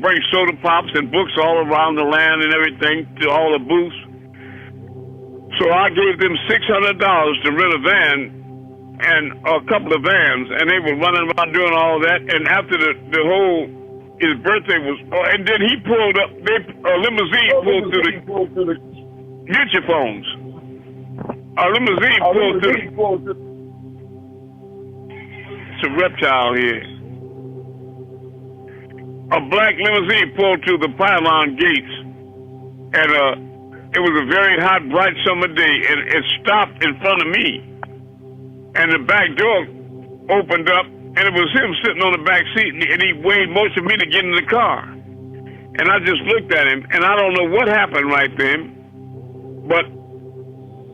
S2: bring soda pops and books all around the land and everything to all the booths. So I gave them $600 to rent a van and a couple of vans, and they were running around doing all that. And after his birthday was, and then he pulled up, a limousine pulled through the mutual phones. A limousine pulled through. It's a reptile here. A black limousine pulled through the pylon gates, and it was a very hot, bright summer day, and it stopped in front of me. And the back door opened up, and it was him sitting on the back seat, and he waved most of me to get in the car. And I just looked at him, and I don't know what happened right then, but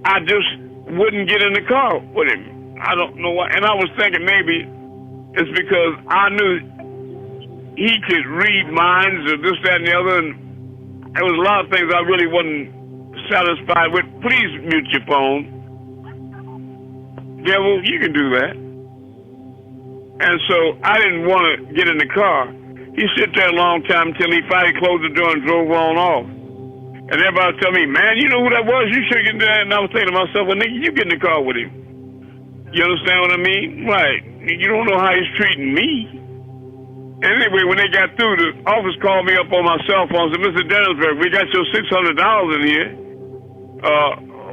S2: I just wouldn't get in the car with him. I don't know why. And I was thinking maybe it's because I knew he could read minds or this, that, and the other, and there was a lot of things I really wasn't satisfied with. Please mute your phone. Devil, you can do that. And so I didn't want to get in the car. He sat there a long time until he finally closed the door and drove on off. And everybody was telling me, man, you know who that was? You should get in there. And I was thinking to myself, well, nigga, you get in the car with him. You understand what I mean? Right. You don't know how he's treating me. Anyway, when they got through, the office called me up on my cell phone and said, Mr. Dennisburg, we got your $600 in here.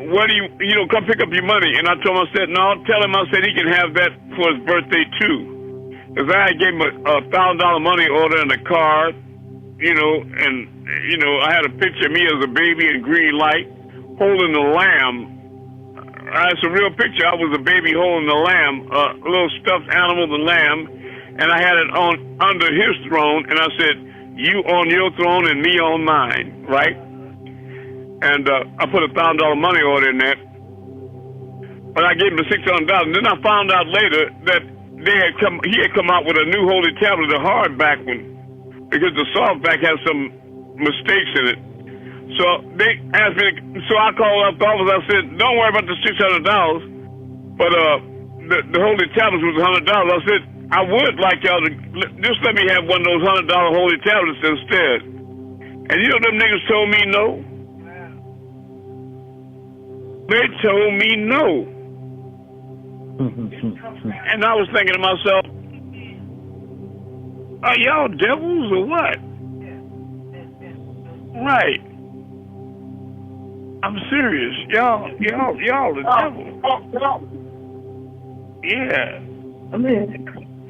S2: where do you know, come pick up your money. And I told him, I said, no, tell him, I said, he can have that for his birthday too. Because I gave him a $1,000 money order and a card, you know, and, you know, I had a picture of me as a baby in green light holding the lamb. It's a real picture. I was a baby holding the lamb, a little stuffed animal, the lamb, and I had it on under his throne, and I said, you on your throne and me on mine, right? And I put a $1,000 money order in that. But I gave him the $600. And then I found out later that he had come out with a new holy tablet, a hardback one, because the softback has some mistakes in it. So they asked me, so I called up the office. I said, don't worry about the $600, but the holy tablets was $100. I said, I would like y'all to just let me have one of those $100 holy tablets instead. And you know them niggas told me no. They told me no. And I was thinking to myself, are y'all devils or what? Right. I'm serious. Y'all the devil. Yeah.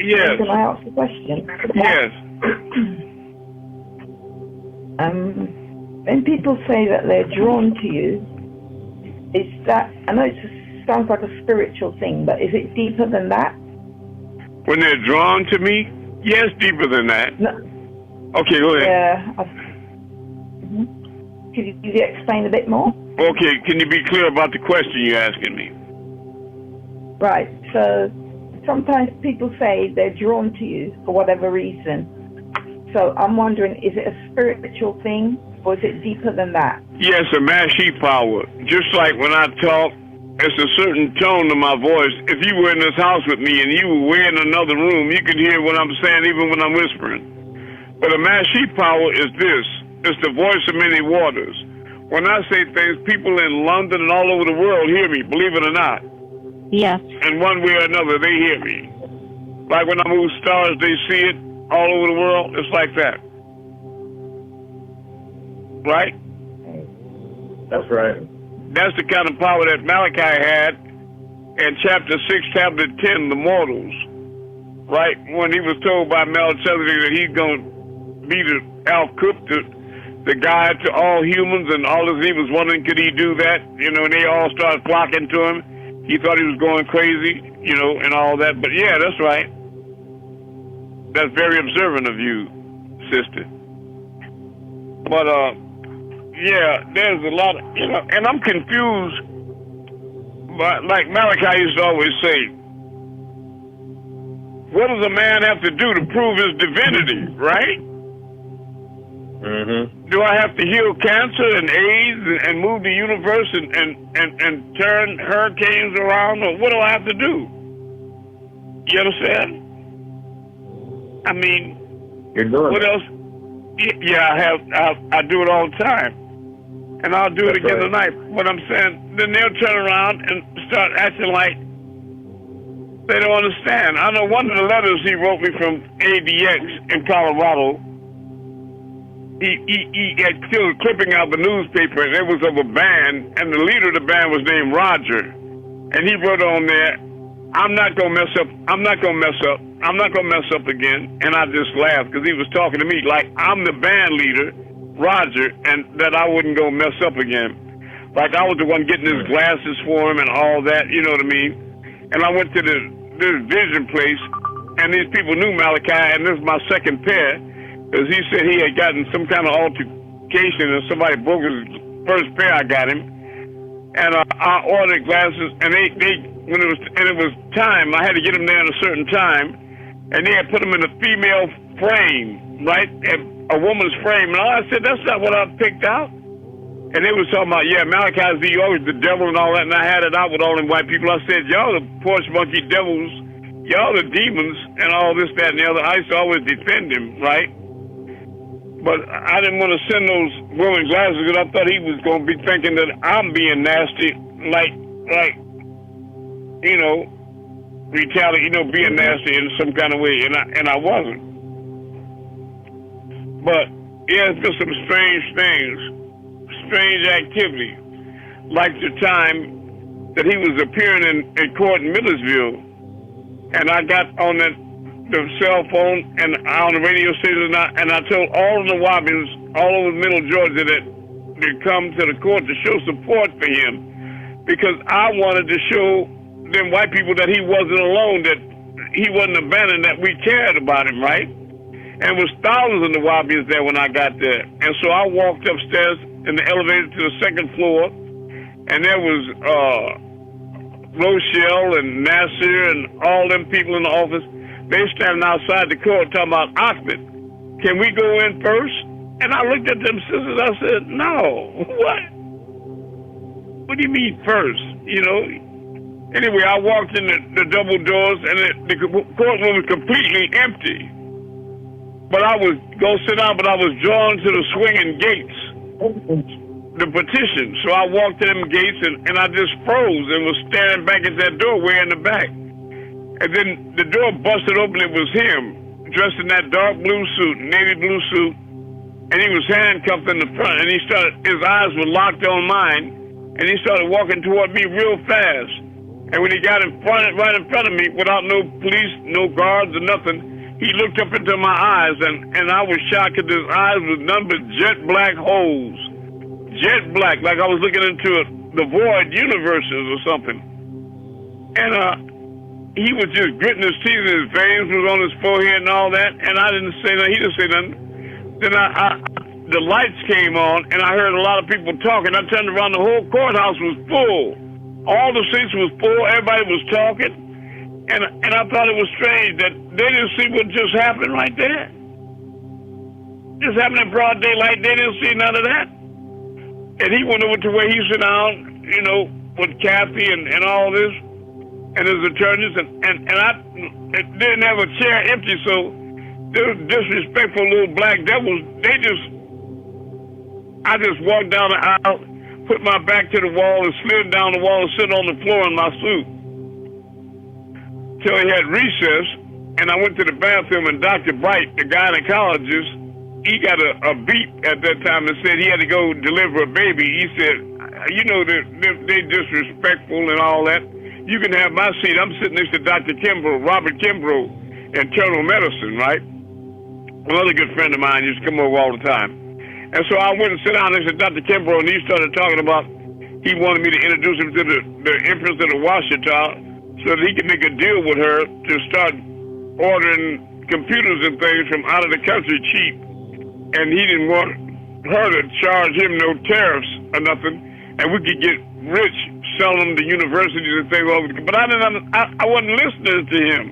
S2: Yes.
S8: Can I ask a question?
S2: Yes.
S8: When people say that they're drawn to you, is that, I know it sounds like a spiritual thing, but is it deeper than that?
S2: When they're drawn to me? Yes, deeper than that.
S8: No.
S2: Okay, go ahead.
S8: Yeah. Could you explain a bit more?
S2: Okay, can you be clear about the question you're asking me?
S8: Right. So sometimes people say they're drawn to you for whatever reason. So I'm wondering, is it a spiritual thing or is it deeper than that?
S2: Yes, a mass heat power. Just like when I talk, it's a certain tone to my voice. If you were in this house with me and you were way in another room, you could hear what I'm saying even when I'm whispering. But a mass heat power is this. It's the voice of many waters. When I say things, people in London and all over the world hear me, believe it or not.
S4: Yes.
S2: And one way or another, they hear me. Like when I move stars, they see it all over the world. It's like that. Right?
S6: That's right.
S2: That's the kind of power that Malachi had in chapter 6, chapter 10, the mortals. Right? When he was told by Melchizedek that he's going to be the Al-Kut, the guide to all humans, and all this, he was wondering, could he do that? You know, and they all started flocking to him. He thought he was going crazy, you know, and all that. But yeah, that's right. That's very observant of you, sister. But, yeah, there's a lot of, you know, and I'm confused. But like Malachi used to always say, what does a man have to do to prove his divinity, right?
S6: Mm-hmm.
S2: Do I have to heal cancer and AIDS and move the universe and turn hurricanes around? Or what do I have to do? You understand? I mean,
S6: You're doing
S2: what
S6: it.
S2: else? Yeah, I do it all the time. And I'll do it
S6: That's
S2: again
S6: right.
S2: tonight. What I'm saying, then they'll turn around and start acting like they don't understand. I know one of the letters he wrote me from ADX in Colorado, he had still clipping out the newspaper, and it was of a band, and the leader of the band was named Roger. And he wrote on there, I'm not going to mess up. I'm not going to mess up. I'm not going to mess up again. And I just laughed because he was talking to me like I'm the band leader, Roger, and that I wouldn't go mess up again. Like I was the one getting his glasses for him and all that, you know what I mean? And I went to this vision place, and these people knew Malachi, and this is my second pair, because he said he had gotten some kind of altercation and somebody broke his first pair I got him. And I ordered glasses, and when it was time, I had to get them there in a certain time, and they had put them in a female frame, right? A woman's frame. And I said, that's not what I picked out. And they was talking about, yeah, Malachi's you always the devil and all that, and I had it out with all them white people. I said, y'all the porch monkey devils, y'all the demons, and all this, that, and the other. I used to always defend him, right? But I didn't want to send those women glasses because I thought he was going to be thinking that I'm being nasty, like, you know, retaliate, you know, being nasty in some kind of way, and I wasn't. But yeah, it's been some strange things, strange activity. like the time that he was appearing in court in Millersville, and I got on the cell phone and on the radio station, and I told all of the Wabians all over Middle Georgia that to come to the court to show support for him, because I wanted to show them white people that he wasn't alone, that he wasn't abandoned, that we cared about him, right? And it was thousands of the Wabians there when I got there. And so I walked upstairs in the elevator to the second floor, and there was Rochelle and Nasir and all them people in the office. They standing outside the court talking about Ahmed. Can we go in first? And I looked at them sisters. I said, no. What? What do you mean first? You know. Anyway, I walked in the double doors, and the courtroom was completely empty. But I was going to sit down, but I was drawn to the swinging gates, the petition. So I walked to them gates, and I just froze and was staring back at that door way in the back. And then the door busted open. It was him, dressed in that dark blue suit, navy blue suit, and he was handcuffed in the front. And his eyes were locked on mine, and he started walking toward me real fast. And when he got right in front of me, without no police, no guards or nothing, he looked up into my eyes, and I was shocked because his eyes was nothing but jet black holes. Jet black, like I was looking into the void universes or something. And he was just gritting his teeth, and his veins was on his forehead and all that, and I didn't say nothing. He didn't say nothing. Then the lights came on, and I heard a lot of people talking. I turned around, the whole courthouse was full. All the seats was full, everybody was talking, and I thought it was strange that they didn't see what just happened right there. Just happened in broad daylight, they didn't see none of that. And he went over to where he sat down, you know, with Kathy and all this, and his attorneys, and I didn't have a chair empty, so those disrespectful little black devils, I just walked down the aisle, put my back to the wall and slid down the wall and sit on the floor in my suit till he had recess, and I went to the bathroom, and Dr. Bright, the gynecologist, he got a beep at that time and said he had to go deliver a baby. He said, you know, they disrespectful and all that. You can have my seat. I'm sitting next to Dr. Kimbrough, Robert Kimbrough, internal medicine, right? Another good friend of mine used to come over all the time. And so I went and sat down next to Dr. Kimbrough, and he started talking about he wanted me to introduce him to the Empress of the Washita so that he could make a deal with her to start ordering computers and things from out of the country cheap. And he didn't want her to charge him no tariffs or nothing, and we could get rich selling them to universities and things. But I wasn't listening to him.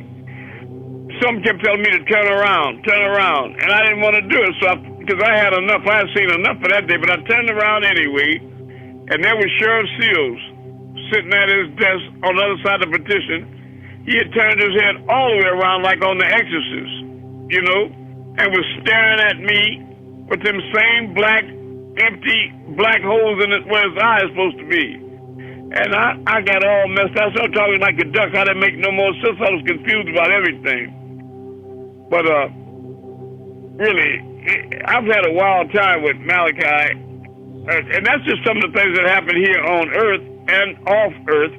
S2: Some kept telling me to turn around, and I didn't want to do it. So because I had enough, I had seen enough for that day. But I turned around anyway, and there was Sheriff Seals sitting at his desk on the other side of the petition. He had turned his head all the way around like on The Exorcist, you know, and was staring at me with them same black, empty black holes in it where his eye is supposed to be. And I got all messed up. I started talking like a duck. I didn't make no more sense. I was confused about everything. But really, I've had a wild time with Malachi. And that's just some of the things that happen here on Earth and off Earth.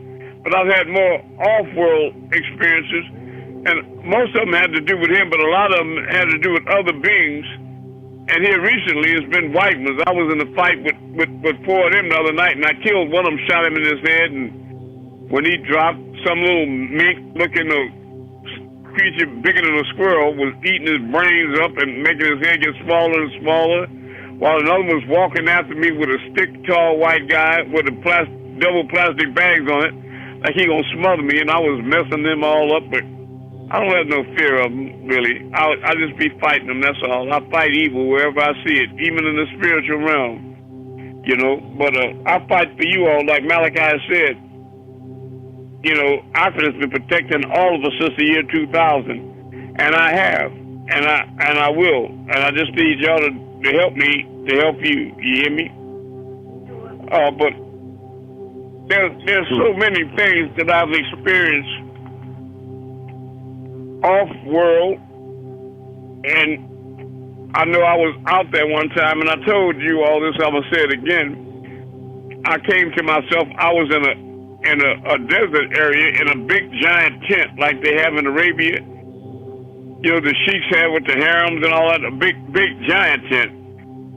S2: But I've had more off-world experiences. And most of them had to do with him, but a lot of them had to do with other beings. And here recently, it's been white ones. I was in a fight with four of them the other night, and I killed one of them, shot him in his head, and when he dropped, some little mink-looking creature bigger than a squirrel was eating his brains up and making his head get smaller and smaller, while another was walking after me with a stick, tall white guy with a double plastic bags on it, like he gonna smother me, and I was messing them all up, but I don't have no fear of them, really. I just be fighting them, that's all. I fight evil wherever I see it, even in the spiritual realm, you know. But I fight for you all, like Malachi said. You know, Alfred has been protecting all of us since the year 2000, and I have, and I will. And I just need y'all to help me, to help you. You hear me? But there's so many things that I've experienced off-world, and I know I was out there one time, and I told you all this, I'm going to say it again. I came to myself. I was in a desert area in a big giant tent like they have in Arabia. You know, the sheiks have with the harems and all that, a big giant tent.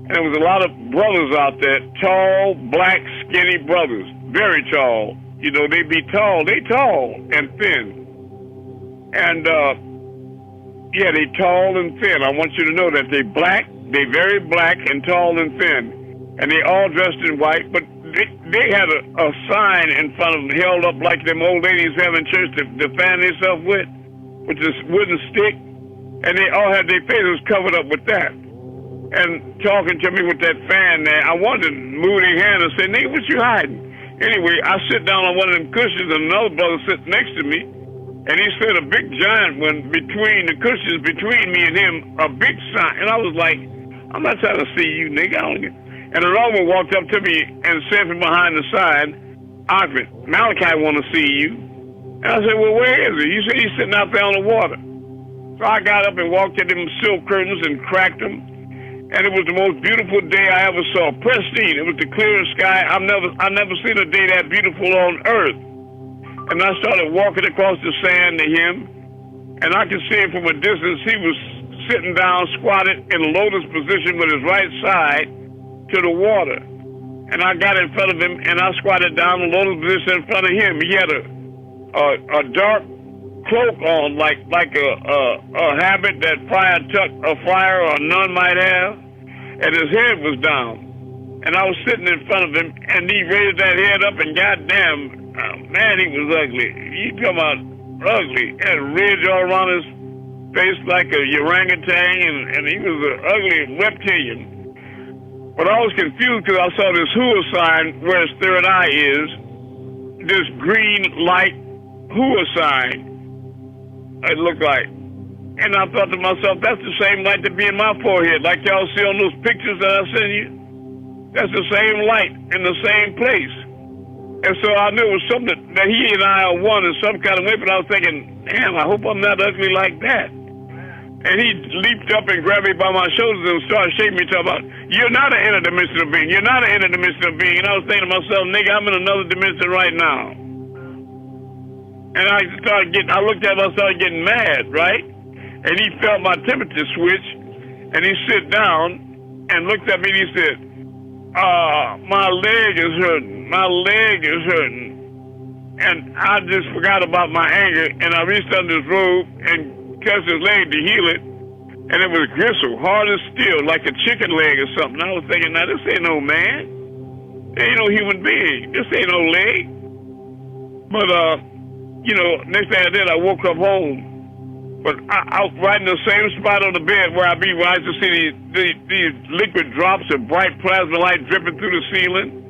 S2: And there was a lot of brothers out there, tall, black, skinny brothers, very tall. You know, they be tall. They tall and thin. And, yeah, they tall and thin. I want you to know that they black, they very black and tall and thin. And they all dressed in white, but they had a sign in front of them held up like them old ladies have in church to fan themselves with this wooden stick. And they all had their faces covered up with that. And talking to me with that fan there, I wanted to move their hand and say, nigga, what you hiding? Anyway, I sit down on one of them cushions and another brother sits next to me. And he said a big giant one between the cushions, between me and him, a big sign. And I was like, I'm not trying to see you, nigga. And another one walked up to me and said from behind the side, Ahmed, Malachi want to see you. And I said, well, where is he? He said he's sitting out there on the water. So I got up and walked to them silk curtains and cracked them. And it was the most beautiful day I ever saw. Pristine. It was the clearest sky. I've never seen a day that beautiful on earth. And I started walking across the sand to him. And I could see him from a distance. He was sitting down, squatted in a lotus position with his right side to the water. And I got in front of him and I squatted down in a lotus position in front of him. He had a dark cloak on, like a habit that a friar or a nun might have, and his head was down. And I was sitting in front of him, and he raised that head up, and goddamn, man, he was ugly. You come out ugly, had a ridge all around his face like a orangutan, and he was an ugly reptilian. But I was confused because I saw this hua sign where his third eye is, this green light hua sign. It looked like. And I thought to myself, that's the same light that be in my forehead, like y'all see on those pictures that I sent you. That's the same light in the same place. And so I knew it was something that he and I are one in some kind of way, but I was thinking, damn, I hope I'm not ugly like that. And he leaped up and grabbed me by my shoulders and started shaking me, talking about, you're not an interdimensional being. You're not an interdimensional being. And I was thinking to myself, nigga, I'm in another dimension right now. And I looked at him, I started getting mad, right? And he felt my temperature switch, and he sit down and looked at me and he said, my leg is hurting. My leg is hurting. And I just forgot about my anger, and I reached under his robe and touched his leg to heal it. And it was gristle, hard as steel, like a chicken leg or something. I was thinking, now, this ain't no man. There ain't no human being. This ain't no leg. But, you know, next thing I did, I woke up home. But I was right in the same spot on the bed where I used to see these liquid drops of bright plasma light dripping through the ceiling.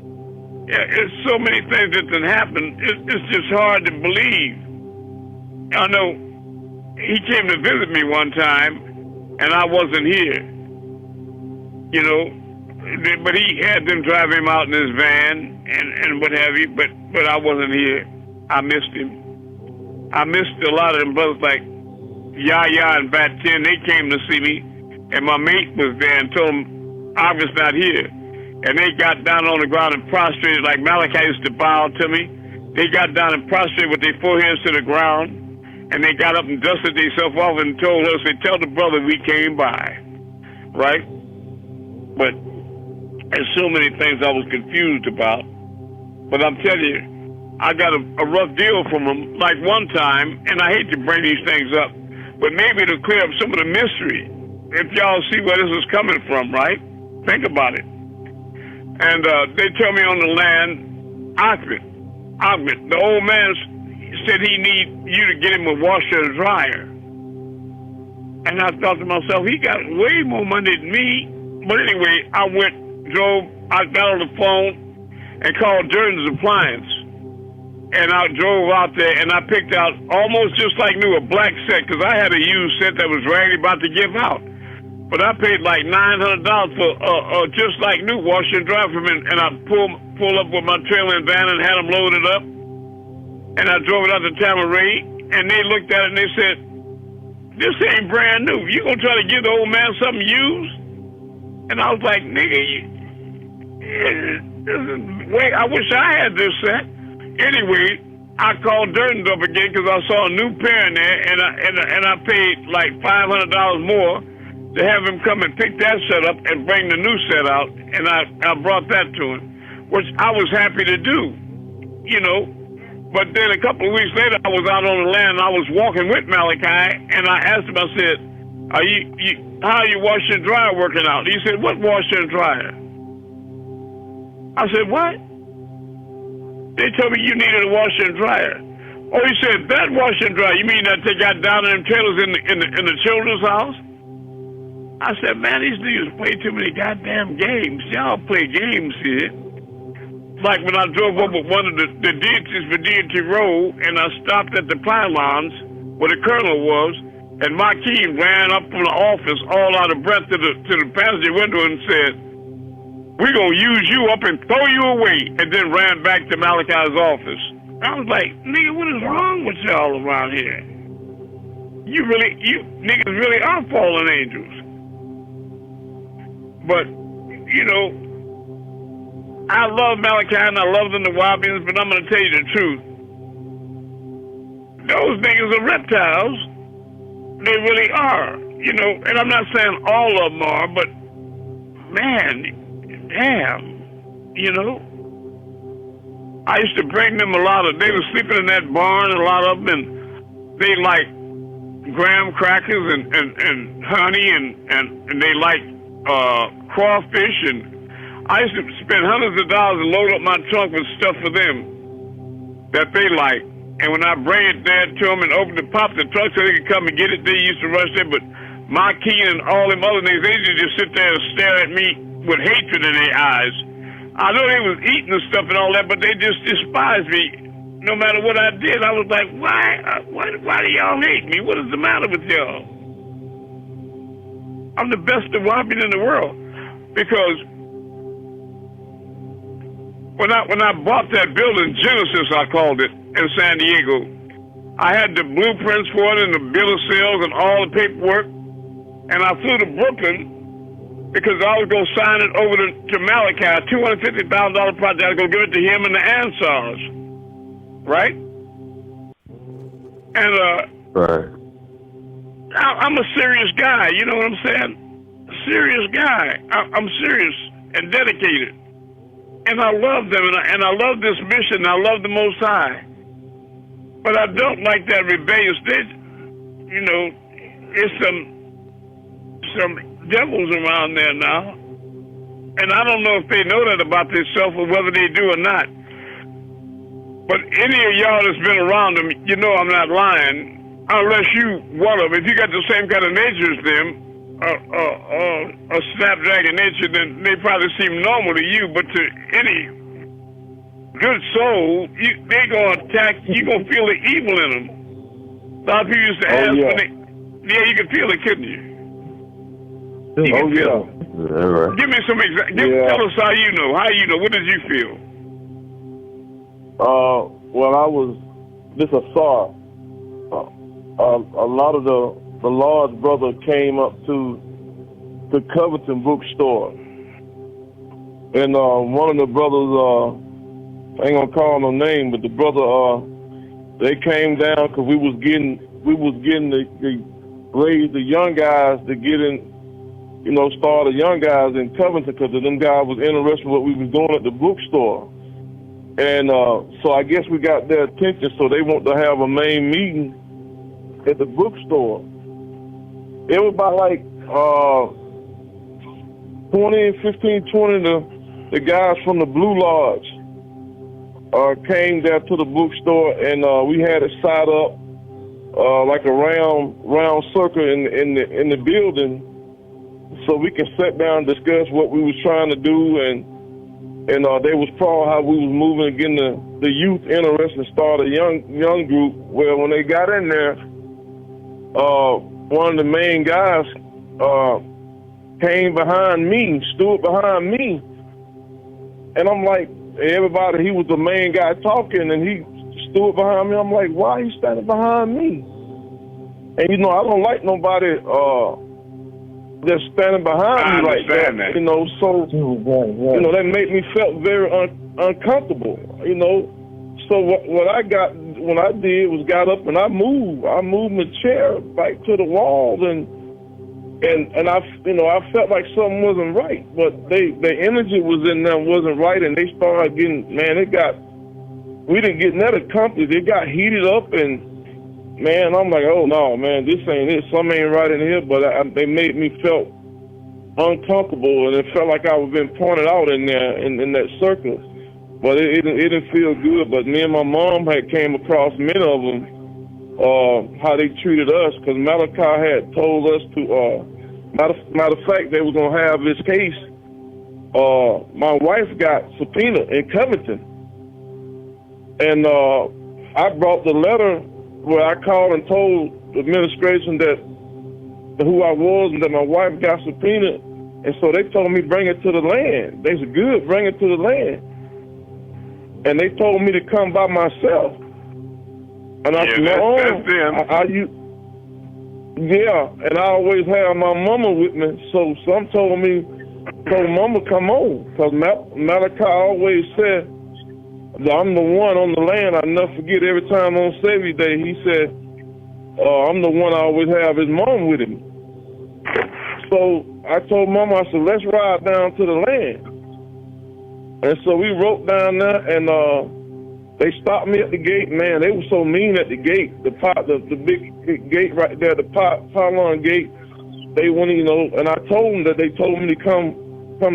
S2: Yeah, it's so many things that can happen. It's just hard to believe. I know he came to visit me one time, and I wasn't here. You know, but he had them drive him out in his van and what have you. But I wasn't here. I missed him. I missed a lot of them brothers like Yaya and Bat 10. They came to see me, and my mate was there and told them I was not here. And they got down on the ground and prostrated like Malachi used to bow to me. They got down and prostrated with their foreheads to the ground, and they got up and dusted themselves off and told us, they tell the brother we came by, right? But there's so many things I was confused about. But I'm telling you, I got a rough deal from them, like one time, and I hate to bring these things up, but maybe it'll clear up some of the mystery. If y'all see where this is coming from, right? Think about it. And they tell me on the land, Ahmed, the old man said he need you to get him a washer and dryer. And I thought to myself, he got way more money than me. But anyway, I got on the phone and called Jordan's Appliance. And I drove out there and I picked out almost just like new, a black set, because I had a used set that was ready about to give out. But I paid like $900 for just like new washer and dryer from him. And I pulled up with my trailer and van and had them loaded up. And I drove it out to Tamaray. And they looked at it and they said, this ain't brand new. You gonna try to give the old man something used? And I was like, nigga, Wait, I wish I had this set. Anyway, I called Durden's up again because I saw a new pair in there, and I paid like $500 more to have him come and pick that set up and bring the new set out, and I brought that to him, which I was happy to do, you know. But then a couple of weeks later, I was out on the land, and I was walking with Malachi, and I asked him, I said, how are you washer and dryer working out? He said, what washer and dryer? I said, what? They told me you needed a washer and dryer. Oh, he said, that washer and dryer, you mean that they got down in them trailers in the children's house? I said, man, these niggas play too many goddamn games. Y'all play games here. Like when I drove over one of the deities for Deity Road, and I stopped at the pylons where the colonel was, and Marquis ran up from the office all out of breath to the passenger window and said, we're going to use you up and throw you away, and then ran back to Malachi's office. I was like, nigga, what is wrong with y'all around here? You niggas really are fallen angels. But, you know, I love Malachi and I love the Nawabians, but I'm going to tell you the truth. Those niggas are reptiles. They really are. You know, and I'm not saying all of them are, but, man, damn, you know. I used to bring them they were sleeping in that barn, a lot of them, and they like graham crackers and honey, and they like crawfish, and I used to spend hundreds of dollars and load up my trunk with stuff for them that they like. And when I bring it there to them and pop the trunk so they could come and get it, they used to rush there. But Marquis and all them other niggas, they used to just sit there and stare at me with hatred in their eyes. I know they was eating the stuff and all that, but they just despised me. No matter what I did, I was like, why do y'all hate me? What is the matter with y'all? I'm the best Nawabian in the world. Because when I bought that building, Genesis, I called it, in San Diego, I had the blueprints for it and the bill of sales and all the paperwork, and I flew to Brooklyn because I was going to sign it over to Malachi, a $250,000 project. I was going to give it to him and the Ansars, right? And
S9: right.
S2: I'm a serious guy, you know what I'm saying? Serious guy. I'm serious and dedicated. And I love them, and I love this mission, and I love the Most High. But I don't like that rebellious state. You know, it's some devils around there now. And I don't know if they know that about themselves or whether they do or not. But any of y'all that's been around them, you know I'm not lying. Unless you, one of them, if you got the same kind of nature as them, a snapdragon nature, then they probably seem normal to you, but to any good soul, they gonna attack. You gonna feel the evil in them. A lot of people used to ask, you could feel it, couldn't you? You can feel it.
S9: Right.
S2: Give me some tell us how you know. How you know? What did you feel?
S1: Well, I was just a thought. A lot of the Lord's brother came up to the Covington bookstore, and one of the brothers, I ain't gonna call no name, but the brother, they came down because we was getting the young guys to get in, you know, start the young guys in Covington because them guys was interested in what we was doing at the bookstore. And so I guess we got their attention, so they want to have a main meeting at the bookstore. It was about like 20, the guys from the Blue Lodge came there to the bookstore, and we had it set up like a round circle in the building, so we can sit down and discuss what we was trying to do, and they was proud how we was moving and getting the youth interested and start a young group. Well, when they got in there, one of the main guys came behind me, stood behind me, and I'm like, everybody, he was the main guy talking, and he stood behind me. I'm like, why are you standing behind me? And you know, I don't like nobody
S9: just standing behind me like that. You know, so you know that made me felt very uncomfortable. You know, so what I did was got up and I moved my chair back to the wall and I felt like something wasn't right, but the energy was in them wasn't right, and they started getting, we didn't get that accomplished. It got heated up, and man, I'm like, oh no, man, this ain't it. Something ain't right in here. But they made me felt uncomfortable, and it felt like I was being pointed out in there in that circle. But it didn't feel good. But me and my mom had came across many of them, how they treated us, because Malachi had told us to. Matter of fact, they were gonna have this case. My wife got subpoenaed in Covington, and I brought the letter where I called and told the administration that who I was and that my wife got subpoenaed, and so they told me bring it to the land. They said good, bring it to the land, and they told me to come by myself. And I said, no, yeah, and I always have my mama with me, so some told mama come on, because Malachi always said, I'm the one on the land. I never forget every time on Savior Day, he said, I'm the one I always have his mom with him. So I told mama, I said, let's ride down to the land. And so we rode down there, and they stopped me at the gate. Man, they were so mean at the gate. The big gate right there, the pylon gate. They wouldn't, you know. And I told them that they told me to come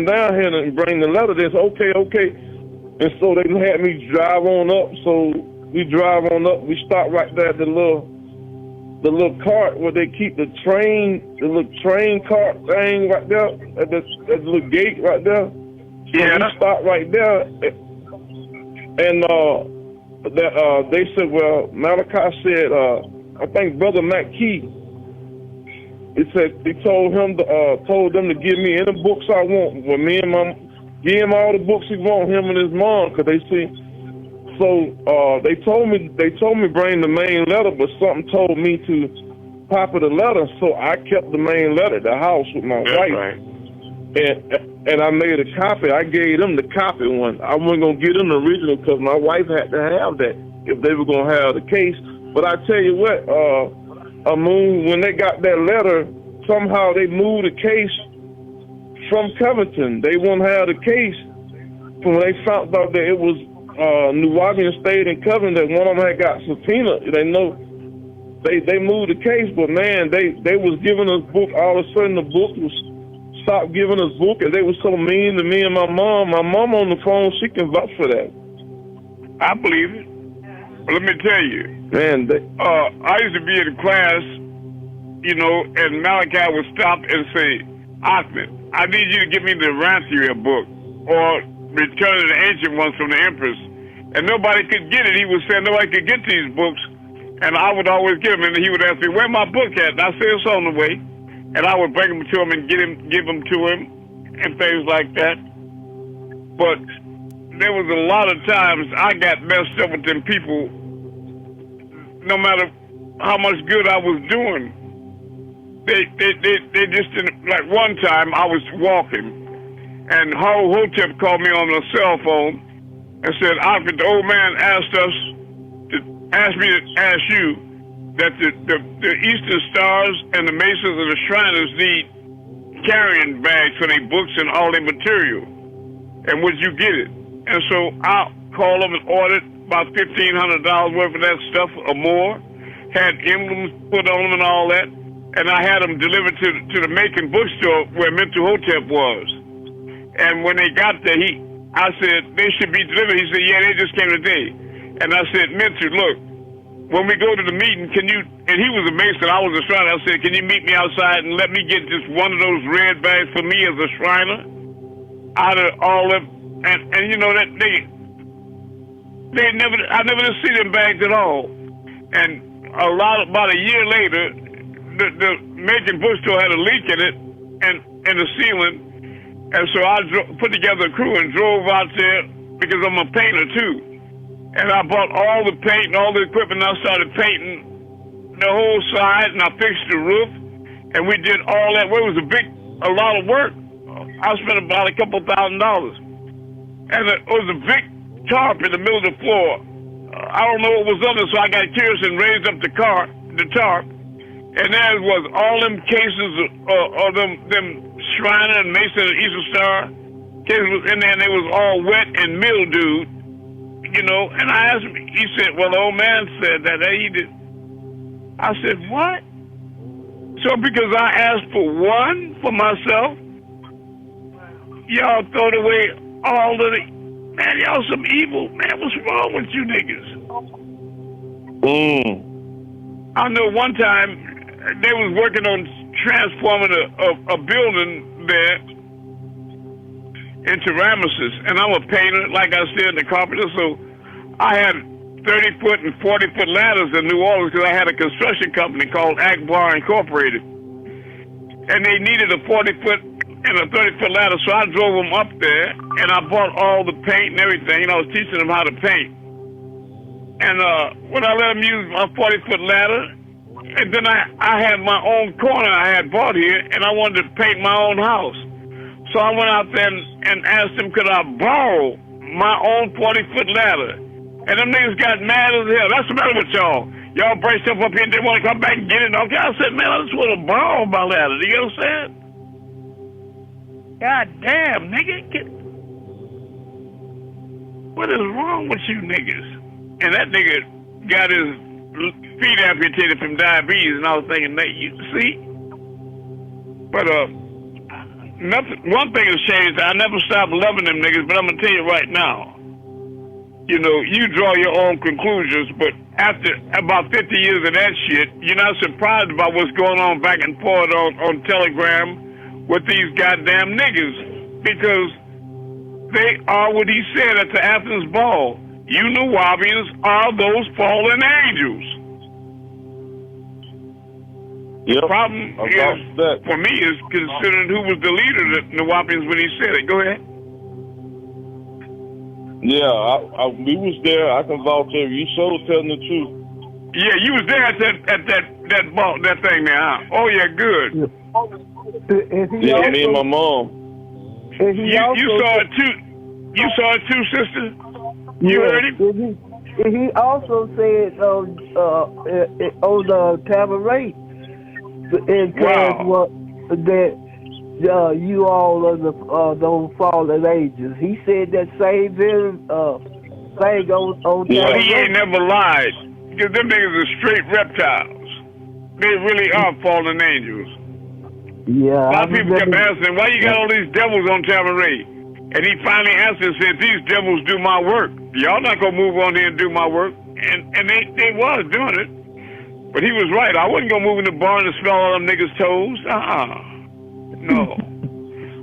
S9: down here and bring the letter. They said, okay. And so they had me drive on up. So we drive on up. We stopped right there at the little cart where they keep the little train cart thing right there at the little gate right there. So we stopped right there, and they said, well, Malachi said, I think Brother McKee, he said he told them to give me any books I want. Well, give him all the books he want, him and his mom, because they see. So they told me bring the main letter, but something told me to copy the letter. So I kept the main letter at the house with my wife. Right. And I made a copy. I gave them the copy one. I wasn't going to get them the original because my wife had to have that if they were going to have the case. But I tell you what, Amun, when they got that letter, somehow they moved the case from Covington. They wouldn't have the case. When they found out that it was New Orleans State and Covington, that one of them had got subpoenaed, they moved the case. But, man, they was giving us book. All of a sudden, the book was stopped giving us book, and they were so mean to me and my mom. My mom on the phone, she can vouch for that.
S2: I believe it. But let me tell you, man, I used to be in class, you know, and Malachi would stop and say, Ahmed, I need you to give me the Ranthia book or Return of the Ancient Ones from the Empress. And nobody could get it. He would say nobody could get these books, and I would always get them, and he would ask me, where my book at? And I said, it's on the way. And I would bring them to him and give them to him and things like that. But there was a lot of times I got messed up with them people, no matter how much good I was doing. They just didn't. Like one time I was walking, and Hotep called me on the cell phone and said, the old man asked me to ask you that the Eastern Stars and the Masons and the Shriners need carrying bags for their books and all their material. And would you get it? And so I called them and ordered about $1,500 worth of that stuff or more, had emblems put on them and all that, and I had them delivered to the Macon bookstore where Mental Hotep was. And when they got there, I said, they should be delivered. He said, yeah, they just came today. And I said, Mentor, look, when we go to the meeting, can you, and he was a Mason, I was a Shriner, I said, can you meet me outside and let me get just one of those red bags for me as a Shriner? Out of all of, and you know, that I never did see them bags at all. And about a year later, the Macon bookstore had a leak in it, and in the ceiling, and so I put together a crew and drove out there, because I'm a painter too. And I bought all the paint and all the equipment, and I started painting the whole side, and I fixed the roof, and we did all that. Well, it was a big a lot of work. I spent about a couple $1,000. And it was a big tarp in the middle of the floor. I don't know what was under, so I got curious and raised up the tarp. And there was all them cases of them Shriner and Mason and Easter Star cases was in there, and they was all wet and mildewed, you know. And I asked him, he said, well, the old man said that he did. I said, what? So because I asked for one for myself, y'all throwed away all of the, man, y'all some evil. Man, what's wrong with you niggas? I know one time they was working on transforming a building there into Ramesses, and I'm a painter, like I said, and a carpenter, so I had 30-foot and 40-foot ladders in New Orleans because I had a construction company called Akbar Incorporated, and they needed a 40-foot and a 30-foot ladder, so I drove them up there, and I bought all the paint and everything, and I was teaching them how to paint. And when I let them use my 40-foot ladder, and then I had my own corner I had bought here, and I wanted to paint my own house. So I went out there and asked them, could I borrow my own 40-foot ladder? And them niggas got mad as hell. That's the matter with y'all. Y'all break stuff up here and they want to come back and get it. Okay, I said, man, I just want to borrow my ladder. Do you understand? God damn, nigga. What is wrong with you niggas? And that nigga got his feet amputated from diabetes, and I was thinking, that you see? But nothing. One thing has changed. I never stopped loving them niggas, but I'm gonna tell you right now. You know, you draw your own conclusions, but after about 50 years of that shit, you're not surprised about what's going on back and forth on Telegram with these goddamn niggas, because they are what he said at the Athens ball. You Nawabians are those fallen angels.
S9: Yep.
S2: The problem is, for me, is considering who was the leader of the Nawabians when he said it. Go ahead.
S9: Yeah, we was there. I can vouch for you. So telling the truth.
S2: Yeah, you was there at that ball, that thing there, huh? Oh yeah, good.
S9: Yeah, me and my mom.
S2: You saw it too. You saw it too, sister. You heard him?
S7: He also said on the cabaret that you all are those fallen angels. He said that same thing on
S2: Well, he ain't never lied, because them niggas are straight reptiles. They really are fallen angels.
S7: Yeah.
S2: A lot of people kept asking, why you got all these devils on cabaret? And he finally answered and said, these devils do my work. Y'all not going to move on here and do my work. And they was doing it. But he was right. I wasn't going to move in the barn and smell all them niggas' toes. No.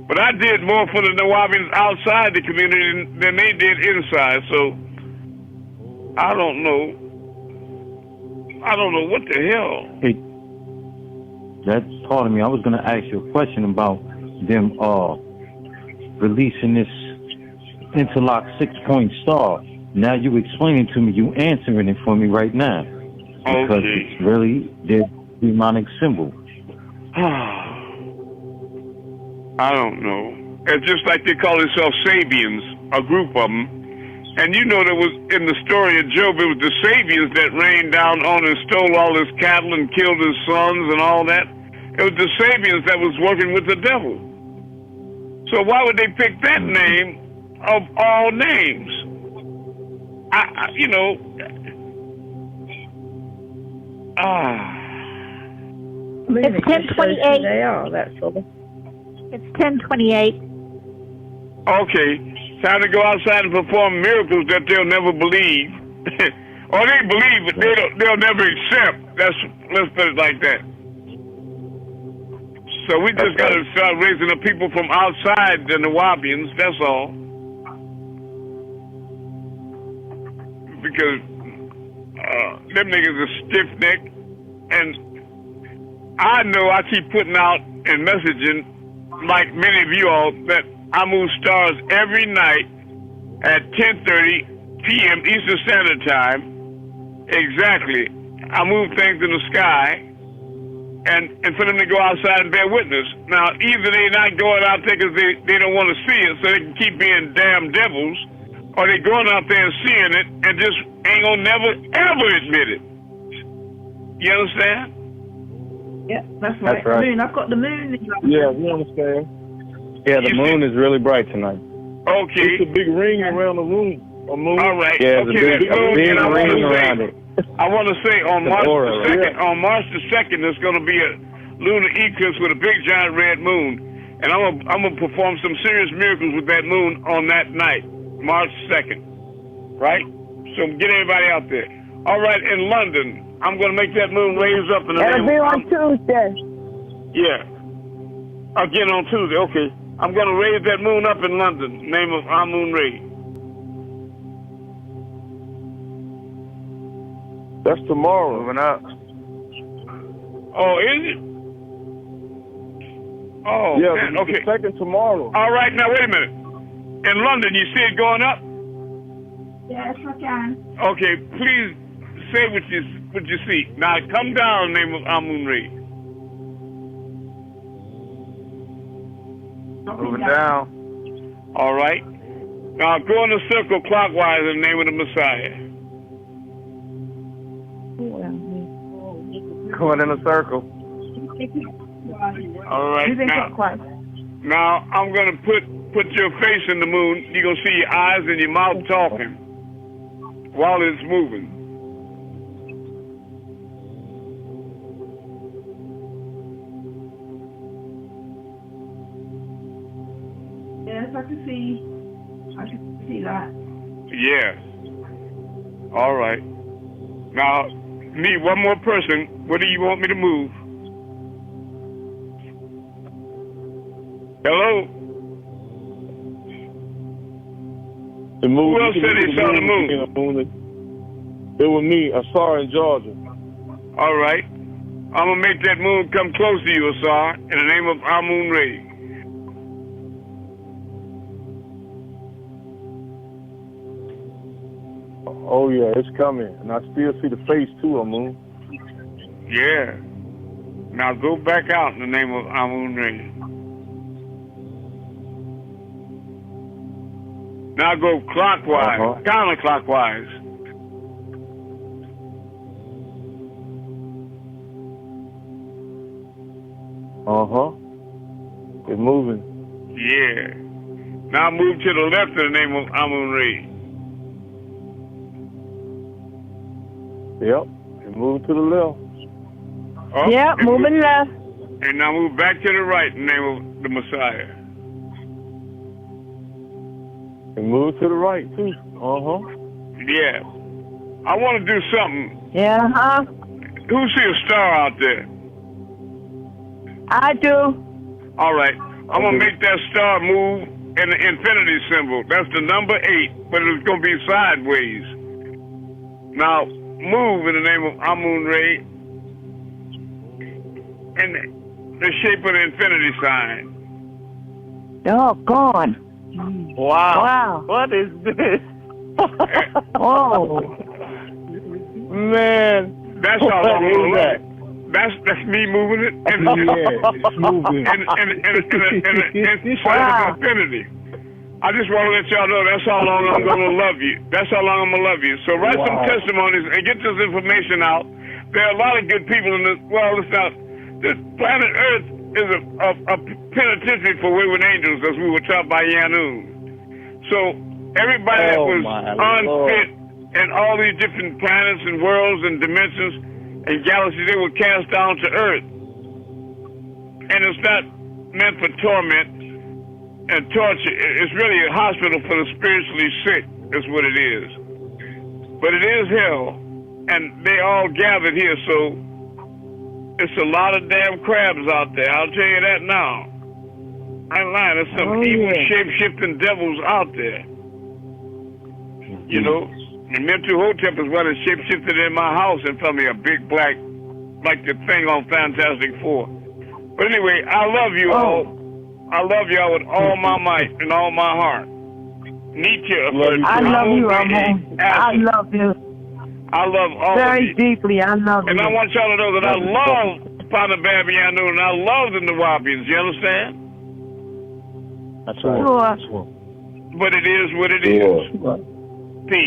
S2: But I did more for the Nawabians outside the community than they did inside. So, I don't know. I don't know what the hell.
S10: Hey, that's part of me. I was going to ask you a question about them releasing this interlock 6-point star. Now you explaining to me, you answering it for me right now. Because it's really their demonic symbol.
S2: I don't know. It's just like they call themselves Sabians, a group of them. And you know there was, in the story of Job, it was the Sabians that rained down on and stole all his cattle and killed his sons and all that. It was the Sabians that was working with the devil. So why would they pick that name of all names?
S5: It's 10:28.
S8: They are, that's all.
S5: It's 10:28.
S2: Okay, time to go outside and perform miracles that they'll never believe. Or they believe, but they'll never accept. Let's put it like that. So we just got to start raising the people from outside the Nawabians, that's all. Because them niggas are stiff-necked. And I know I keep putting out and messaging, like many of you all, that I move stars every night at 10:30 p.m. Eastern Standard Time. Exactly. I move things in the sky. and for them to go outside and bear witness. Now, either they're not going out there because they don't want to see it so they can keep being damn devils, or they're going out there and seeing it and just ain't gonna never, ever admit it. You understand?
S8: Yeah, that's right.
S6: That's right.
S8: Moon, I've got the moon.
S9: Yeah, we understand.
S6: Yeah, the moon is really bright tonight.
S2: Okay.
S9: It's a big ring around the room. A moon.
S2: All right.
S6: Yeah,
S2: okay,
S6: there's a big
S2: and I
S6: ring
S2: wanna
S6: around
S2: say,
S6: it.
S2: I want to say on March
S6: aura,
S2: the 2nd, on March the 2nd, there's going to be a lunar eclipse with a big giant red moon, and I'm gonna perform some serious miracles with that moon on that night, March 2nd. Right? So get everybody out there. All right, in London, I'm going to make that moon raise up in the
S5: It'll be on Tuesday.
S2: Yeah. Again on Tuesday. Okay. I'm going to raise that moon up in London. Name of Amun Rayay.
S9: That's tomorrow.
S6: Moving up.
S2: Oh, is it? Oh,
S9: Yeah,
S2: man. Okay.
S9: the second tomorrow.
S2: All right. Now, wait a minute. In London, you see it going up?
S8: Yes, I can.
S2: Okay. Please say what you see. Now, come down in the name of Amun Rayay.
S6: Moving down.
S2: All right. Now, go in a circle clockwise in the name of the Messiah.
S6: Going in a circle.
S2: All right. Now I'm gonna put your face in the moon. You're gonna see your eyes and your mouth talking while it's moving.
S8: Yes, I can see that.
S2: Yeah. All right. Now, need one more person. What do you want me to move? Hello?
S9: The moon.
S2: Who else said they saw the moon?
S9: It was me. I saw her in Georgia.
S2: All right. I'm going to make that moon come close to you, Asar, in the name of Amun Rayay.
S9: Oh, yeah, it's coming. And I still see the face, too, Amun.
S2: Yeah. Now go back out in the name of Amun Rayay. Now go clockwise, counterclockwise.
S9: It's moving.
S2: Yeah. Now move to the left in the name of Amun Rayay.
S9: Yep. It moved to the left.
S2: Oh,
S5: Yep, moving left.
S2: And now move back to the right in the name of the Messiah.
S9: It moved to the right, too.
S2: Yeah. I want to do something.
S5: Yeah, huh?
S2: Who see a star out there?
S5: I do.
S2: All right. I'm going to make that star move in the infinity symbol. That's the number 8, but it's going to be sideways. Now, move in the name of Amun Rayay in the shape of the infinity sign.
S5: Oh, gone.
S6: Wow. What is this?
S5: Oh.
S6: Man.
S2: That's how long I'm going to let it. That's me moving it in the
S9: it's moving.
S2: infinity. I just want to let y'all know that's how long I'm going to love you. That's how long I'm going to love you. So write some testimonies and get this information out. There are a lot of good people in this world. This planet Earth is a penitentiary for wayward angels, as we were taught by Yanun. So everybody that was unfit and all these different planets and worlds and dimensions and galaxies, they were cast down to Earth. And it's not meant for torment and torture. It's really a hospital for the spiritually sick, is what it is. But it is hell, and they all gathered here, so it's a lot of damn crabs out there. I'll tell you that now. I ain't lying. There's some evil shape-shifting devils out there. You know, and Mentu Hotep is one that shape-shifted in my house in front of me, a big black, like the thing on Fantastic Four. But anyway, I love you all. I love y'all with all my might and all my heart. Nietzsche.
S5: I love you, Ramon. I love you.
S2: I love all
S5: very
S2: of you.
S5: deeply. I love
S2: and
S5: you.
S2: I want y'all to know that I love Father Babiano, and I love the Nawabians. You understand?
S6: That's right.
S10: Sure.
S2: But it is what it is. Peace.